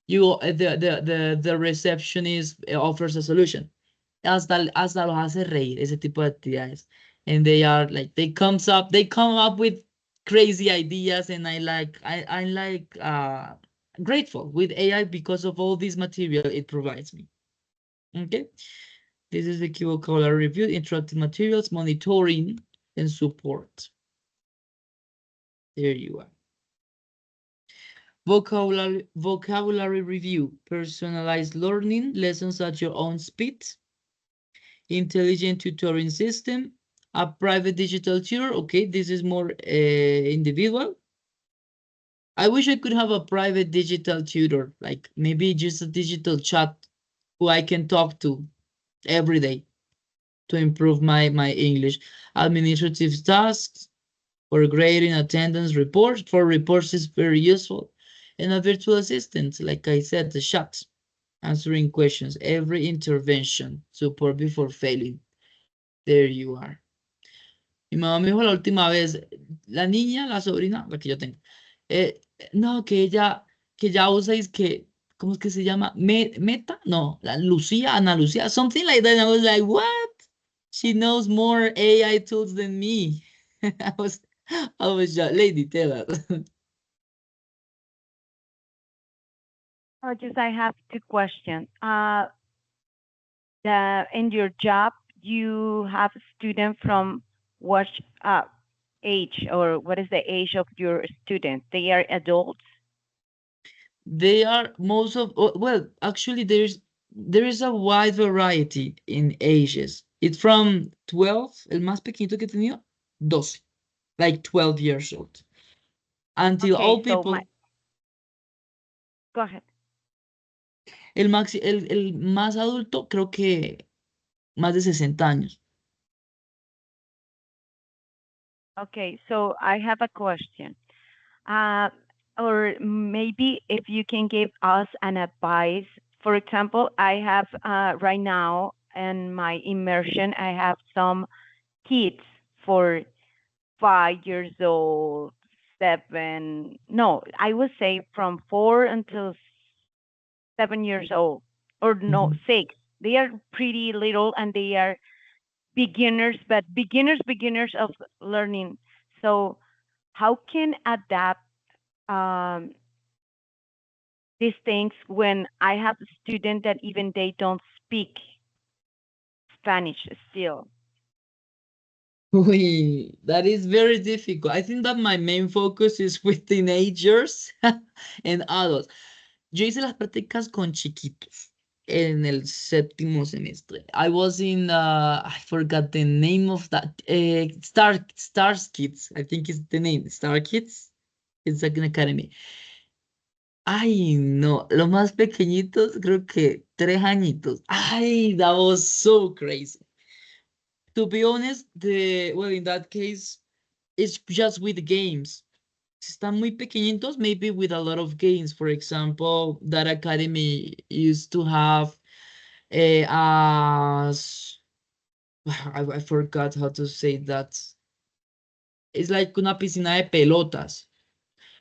Speaker 1: the receptionist offers a solution. Hasta los hace reír ese tipo de actividades. And they come up with crazy ideas, and I'm like grateful with AI because of all this material it provides me. Okay, this is the key vocabulary review, interactive materials, monitoring, and support. There you are. Vocabulary review, personalized learning, lessons at your own speed, intelligent tutoring system, a private digital tutor. Okay, this is more individual. I wish I could have a private digital tutor, like maybe just a digital chat who I can talk to every day to improve my English. Administrative tasks for grading, attendance, reports. For reports is very useful. And a virtual assistant, like I said, the chat, answering questions, every intervention, support before failing. There you are. Mi mamá me dijo la última vez, la niña, la sobrina, la que yo tengo, no, que ya usáis que, ¿cómo es que se llama? Meta, no, la Lucía, Ana Lucía, something like that. And I was like, what? She knows more AI tools than me. I was just, lady, tell us.
Speaker 4: Oh, just I have two questions. In your job, you have a student from what age, or what is the age of your student? They are adults.
Speaker 1: They are most of, well, actually, there is a wide variety in ages. It's from 12, el más pequeñito que he tenido, 12, like 12 years old, until
Speaker 4: Okay,
Speaker 1: old
Speaker 4: so
Speaker 1: people.
Speaker 4: go ahead.
Speaker 1: El más adulto, creo que más de 60 años.
Speaker 4: Okay, so I have a question. Or maybe if you can give us an advice. For example, I have right now in my immersion, I have some kids for 5 years old, seven, no, I would say from 4 until 7 years old, or no,
Speaker 1: Mhm.
Speaker 4: 6. They are pretty little and they are beginners, but beginners of learning. So how can adapt um, these things when I have a student that even they don't speak Spanish still?
Speaker 1: Uy, that is very difficult. I think that my main focus is with teenagers and adults. Yo hice las prácticas con chiquitos en el séptimo semestre. I was in, I forgot the name of that, Star Kids, I think is the name, Star Kids. It's like an academy. Ay, no, los más pequeñitos, creo que 3 añitos. Ay, that was so crazy. To be honest, well, in that case, it's just with games. Si están muy pequeñitos, maybe with a lot of games. For example, that academy used to have as I forgot how to say that. It's like una piscina de pelotas.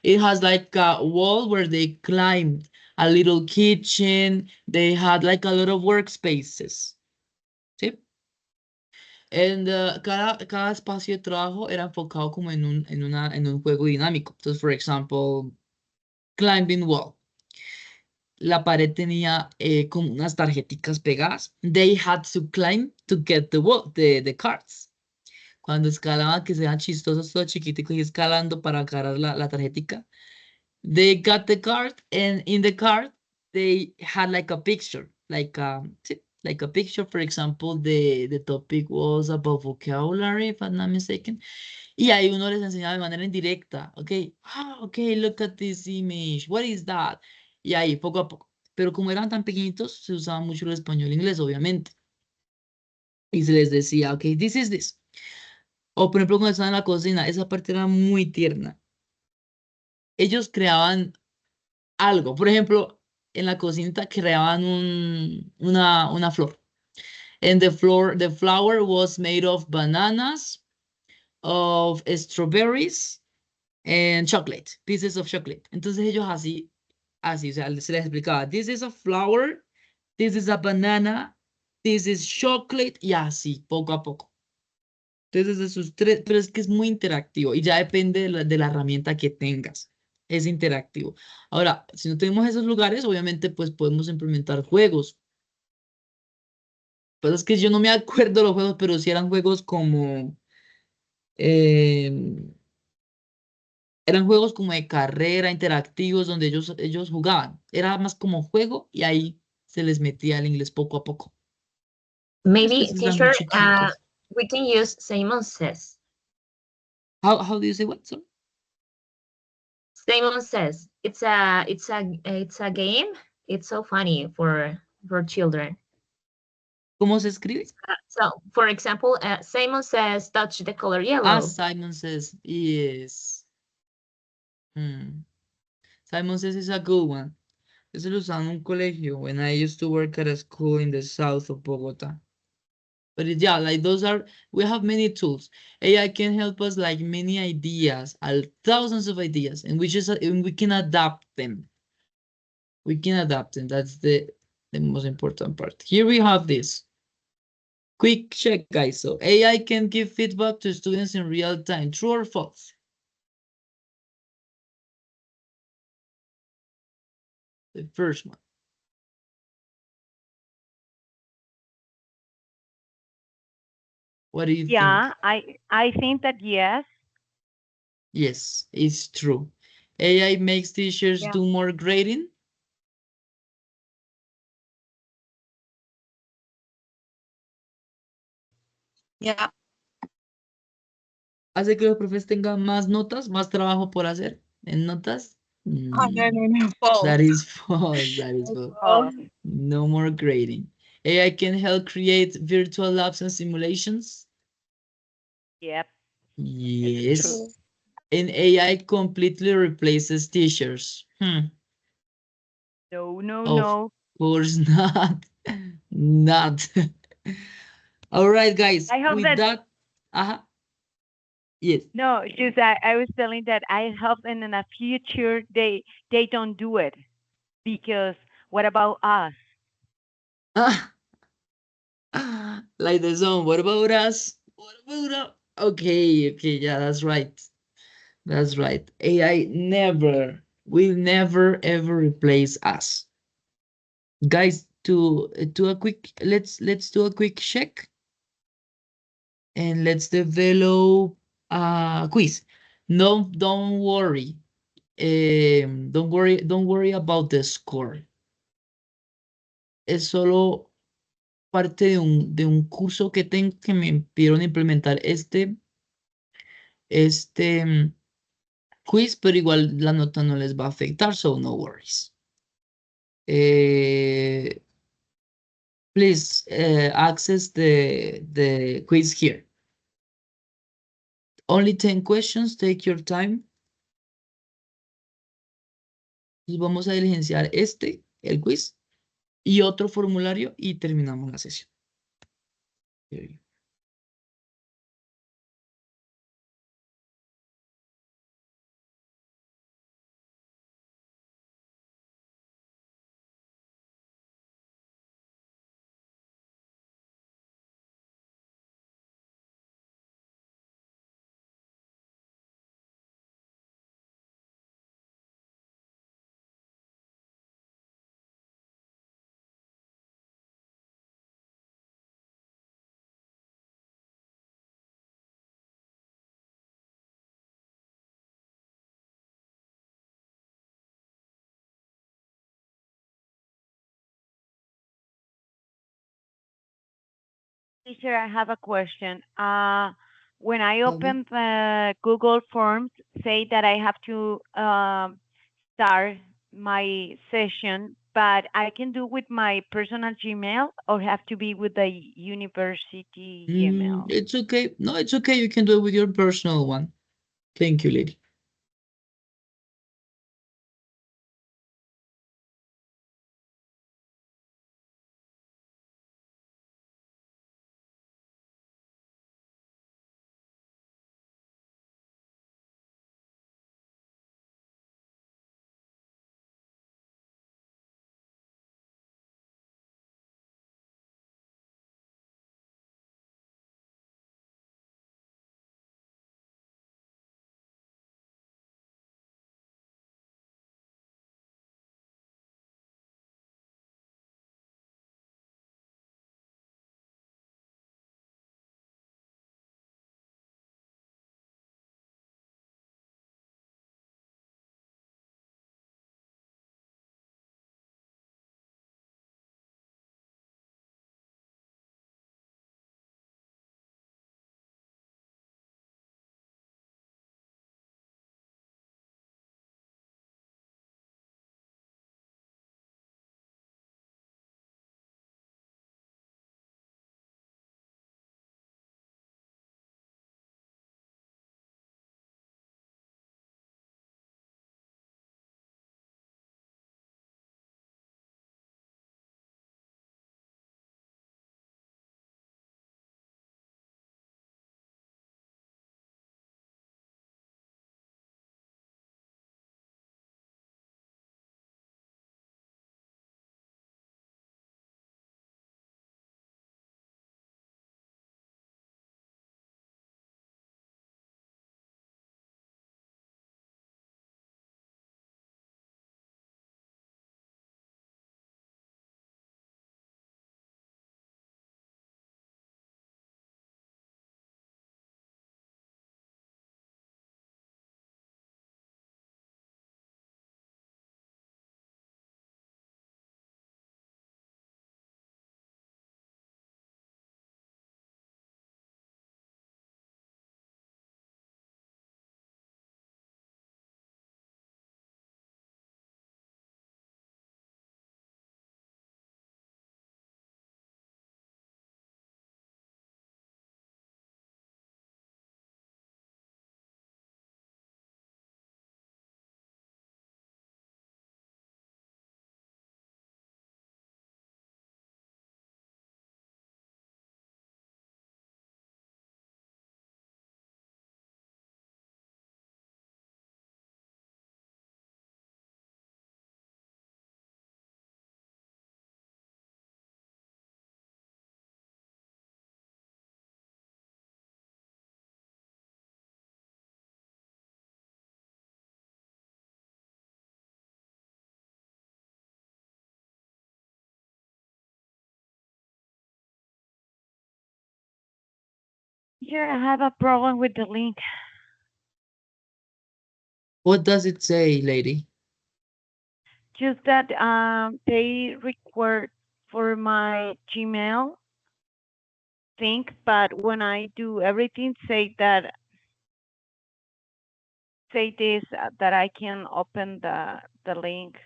Speaker 1: It has like a wall where they climbed, a little kitchen. They had like a lot of workspaces. ¿Sí? And, cada espacio de trabajo era enfocado como en un juego dinámico. Entonces, for example, climbing wall. La pared tenía como unas tarjeticas pegadas. They had to climb to get the wall, the cards. Cuando escalaban, que sean chistosos, todo chiquitico y escalando para agarrar la tarjetica. They got the card, and in the card, they had like a picture, sí, like a picture. For example, the topic was about vocabulary, if I'm not mistaken. Y ahí uno les enseñaba de manera indirecta, ok, look at this image, what is that? Y ahí, poco a poco. Pero como eran tan pequeñitos, se usaba mucho el español e inglés, obviamente. Y se les decía, ok, this is this. O por ejemplo, cuando estaban en la cocina, esa parte era muy tierna. Ellos creaban algo. Por ejemplo, en la cocinita creaban una flor. And the flower was made of bananas, of strawberries and chocolate, pieces of chocolate. Entonces ellos así, o sea, se les explicaba, this is a flower, this is a banana, this is chocolate, y así, poco a poco. Entonces, esos tres, pero es que es muy interactivo y ya depende de la herramienta que tengas. Es interactivo. Ahora, si no tenemos esos lugares, obviamente, pues podemos implementar juegos. Pues es que yo no me acuerdo los juegos, pero sí eran juegos como, em, eran juegos como de carrera, interactivos, donde ellos jugaban. Era más como juego y ahí se les metía el inglés poco a poco.
Speaker 5: Maybe,
Speaker 1: Después eran muy
Speaker 5: teacher,
Speaker 1: chiquitos.
Speaker 5: we can use Simon Says.
Speaker 1: How do you say what? Sorry?
Speaker 5: Simon Says. It's a game. It's so funny for children.
Speaker 1: ¿Cómo se escribe?
Speaker 5: So, for example, Simon Says, touch the color yellow.
Speaker 1: Ah, Simon Says, yes. Simon Says is a good one. Eso lo usaba en un colegio when I used to work at a school in the south of Bogota. But yeah, like those are, we have many tools. AI can help us like many ideas, thousands of ideas, and we can adapt them. We can adapt them. That's the most important part. Here we have this. Quick check, guys. So AI can give feedback to students in real time. True or false? The first one. What do you think?
Speaker 4: Yeah, I think that yes.
Speaker 1: Yes, it's true. AI makes teachers
Speaker 4: Yeah.
Speaker 1: do more grading.
Speaker 2: Yeah.
Speaker 1: Hace que los profes tengan más notas, más trabajo por hacer en notas.
Speaker 2: Oh, no, no, no, false.
Speaker 1: That is false. That is false.
Speaker 4: Oh,
Speaker 1: No more grading. AI can help create virtual labs and simulations.
Speaker 4: yep.
Speaker 1: Yes.
Speaker 4: True.
Speaker 1: And AI completely replaces teachers.
Speaker 4: No, no,
Speaker 1: Of
Speaker 4: no.
Speaker 1: course not. Not. All right, guys.
Speaker 4: I hope
Speaker 1: With
Speaker 4: that
Speaker 1: that, uh yes.
Speaker 4: no, just I was telling that I hope in the future they don't do it because what about us?
Speaker 1: Like the song. What about us? What about us? Okay, okay, yeah, that's right. That's right. AI never will never ever replace us. Guys, to a quick let's do a quick check and let's develop a quiz. No, don't worry about the score. Es solo parte de un curso que me pidieron implementar este quiz, pero igual la nota no les va a afectar, so no worries. Please access the quiz here. Only 10 questions, take your time. Y vamos a diligenciar el quiz, y otro formulario y terminamos la sesión.
Speaker 4: Teacher, I have a question. When I
Speaker 1: Tell me.
Speaker 4: open the Google Forms, say that I have to start my session, but I can do with my personal Gmail or have to be with the university Gmail.
Speaker 1: It's okay. No, it's okay. You can do it with your personal one. Thank you, lady.
Speaker 4: Here I have a problem with the link.
Speaker 1: What does it say, lady?
Speaker 4: Just that they require for my Gmail thing, but when I do everything, say this that I can open the link.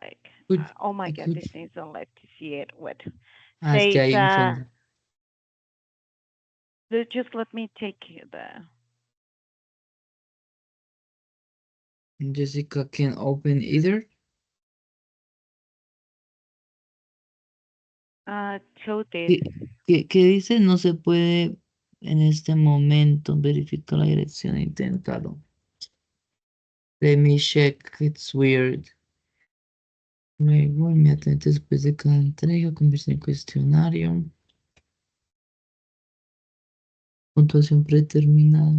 Speaker 4: Like,
Speaker 1: Could
Speaker 4: oh my God,
Speaker 1: could
Speaker 4: these things don't let to see it. What
Speaker 1: que
Speaker 4: says
Speaker 1: hay un fondo.
Speaker 4: just let me take the
Speaker 1: Jessica can open either.
Speaker 4: show this.
Speaker 1: ¿Qué dice? No se puede en este momento verificar la dirección. Inténtalo. Let me check. It's weird. Luego, inmediatamente después de cada entrega, conversa en cuestionario. Puntuación predeterminada.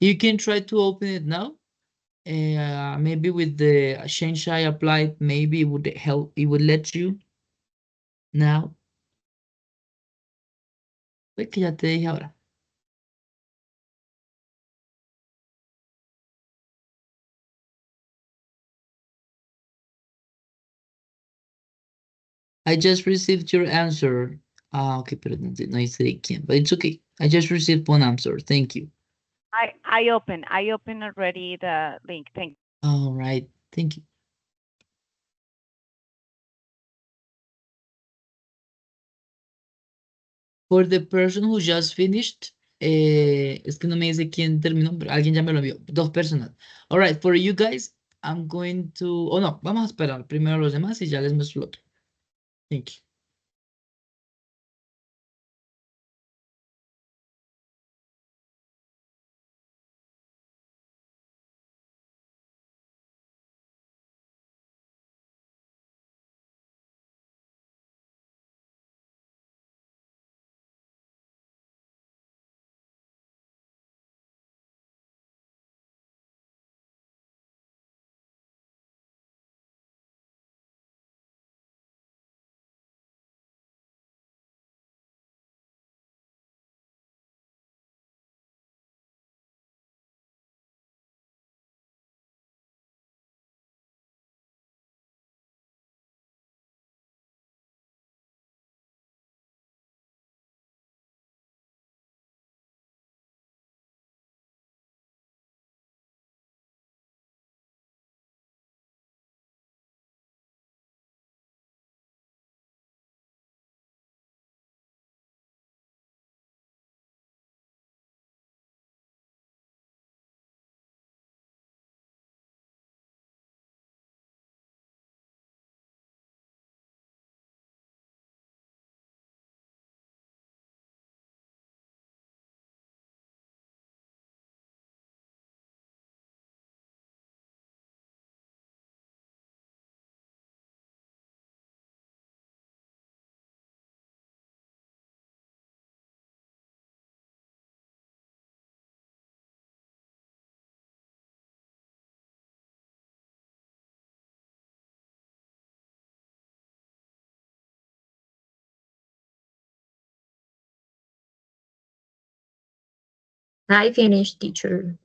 Speaker 1: You can try to open it now. Maybe with the change I applied, maybe it would help. It would let you now. Pues que ya te dije ahora. I just received your answer. Ah, okay, pero no dice de quién. But it's okay. I just received one answer. Thank you.
Speaker 4: I open already the link. Thank you.
Speaker 1: All right. Thank you. For the person who just finished, es que no me dice quién terminó, pero alguien ya me lo envió. Dos personas. All right, for you guys, I'm going to... Oh, no, vamos a esperar primero a los demás y ya les muestro lo otro. Thank you.
Speaker 5: I finished, teacher.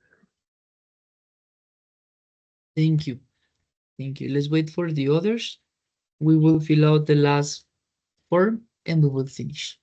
Speaker 1: Thank you. Thank you. Let's wait for the others. We will fill out the last form and we will finish.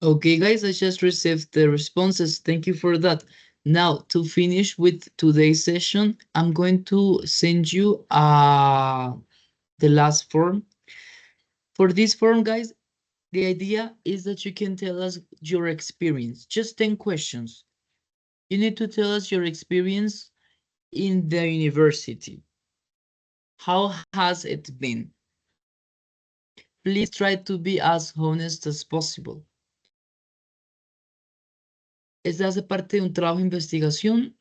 Speaker 1: Okay, guys, I just received the responses. Thank you for that. Now, to finish with today's session, I'm going to send you the last form. For this form, guys, the idea is that you can tell us your experience. Just 10 questions. You need to tell us your experience in the university. How has it been? Please try to be as honest as possible. Esta hace parte de un trabajo de investigación.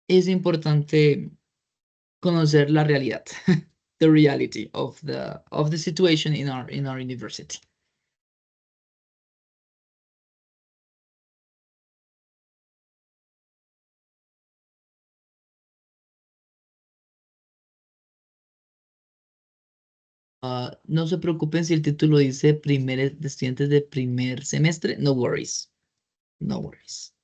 Speaker 1: Es importante conocer la realidad, the reality of the situation in our university. No se preocupen si el título dice de estudiantes de primer semestre, no worries, no worries.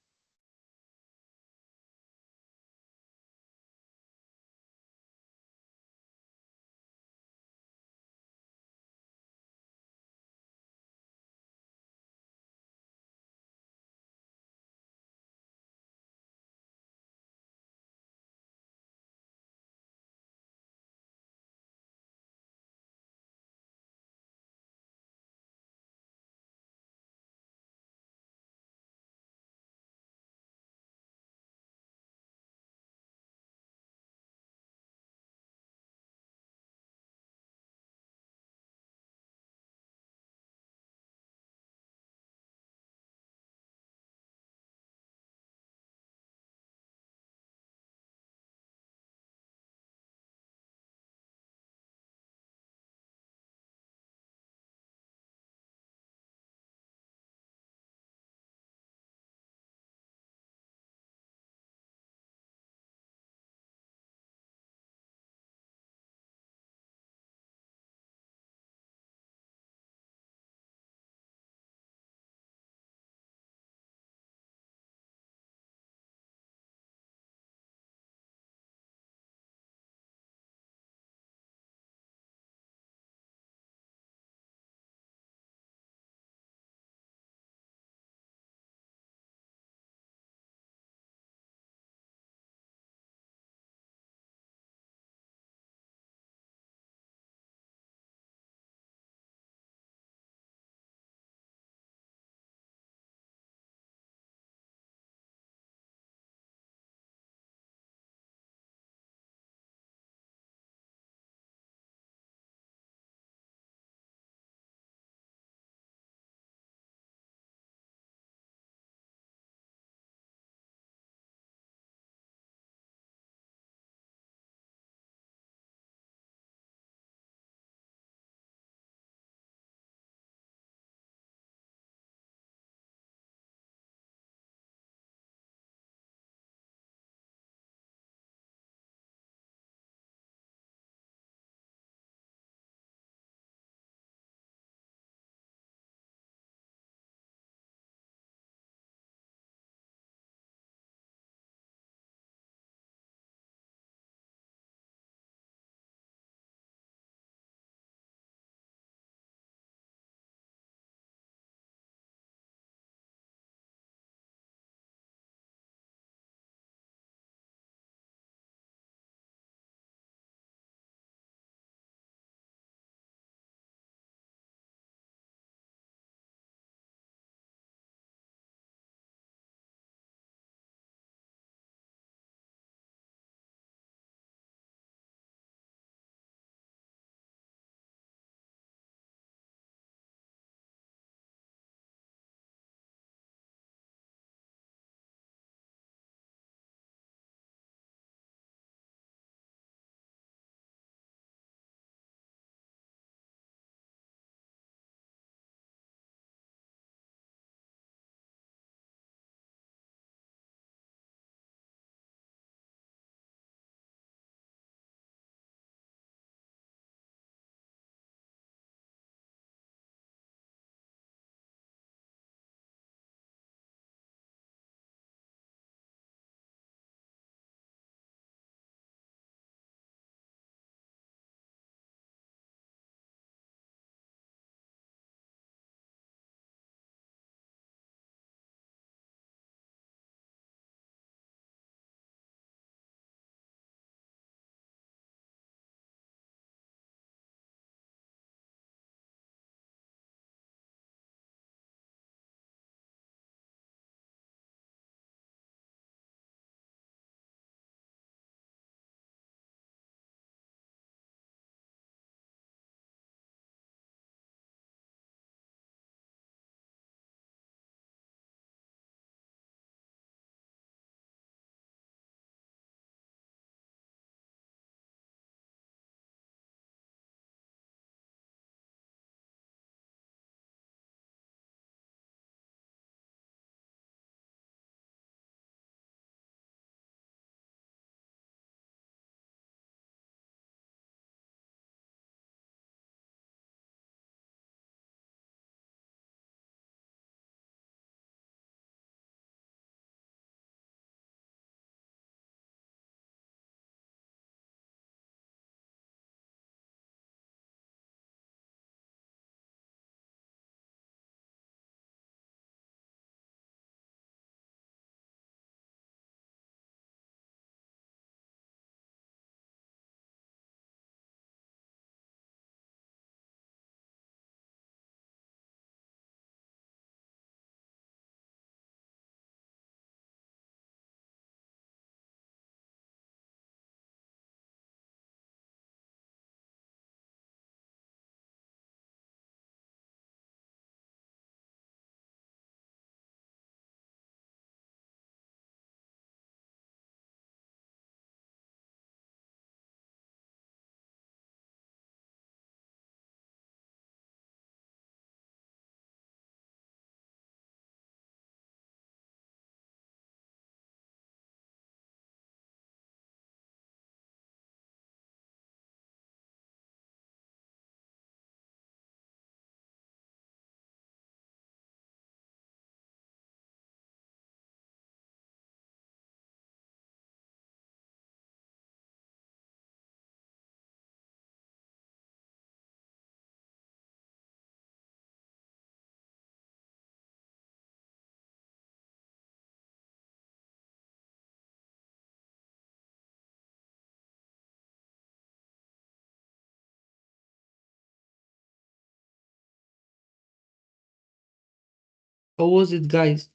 Speaker 1: How was it, guys?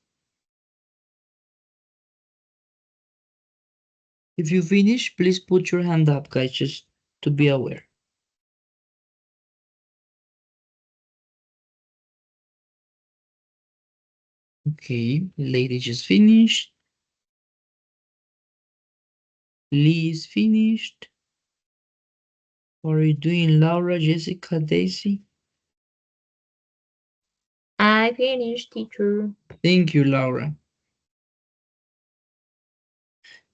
Speaker 1: If you finish, please put your hand up, guys, just to be aware. Okay, lady just finished. Lee is finished. What are you doing, Laura, Jessica, Daisy?
Speaker 5: I finished, teacher.
Speaker 1: Thank you, Laura.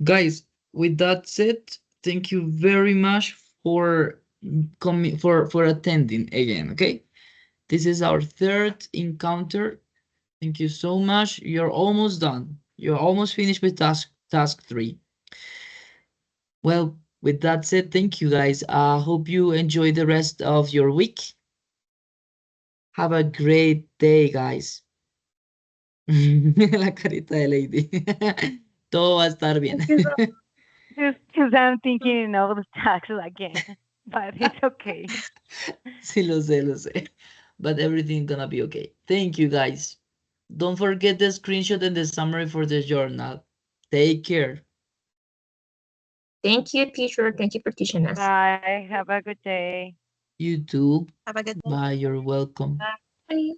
Speaker 1: Guys, with that said, thank you very much for coming for attending again, okay? This is our third encounter. Thank you so much. You're almost done. You're almost finished with task 3. Well, with that said, thank you guys. I hope you enjoy the rest of your week. Have a great day, guys. La carita de Lady. Todo va a estar bien.
Speaker 4: Just because I'm thinking of the taxes again, but it's okay.
Speaker 1: Sí, lo sé. But everything's gonna be okay. Thank you, guys. Don't forget the screenshot and the summary for the journal. Take care.
Speaker 5: Thank you, teacher. Thank you for teaching us.
Speaker 4: Bye. Have a good day.
Speaker 1: You too.
Speaker 2: Have a good day.
Speaker 1: Bye, you're welcome.
Speaker 5: Bye.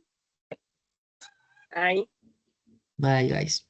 Speaker 6: Bye.
Speaker 1: Bye, guys.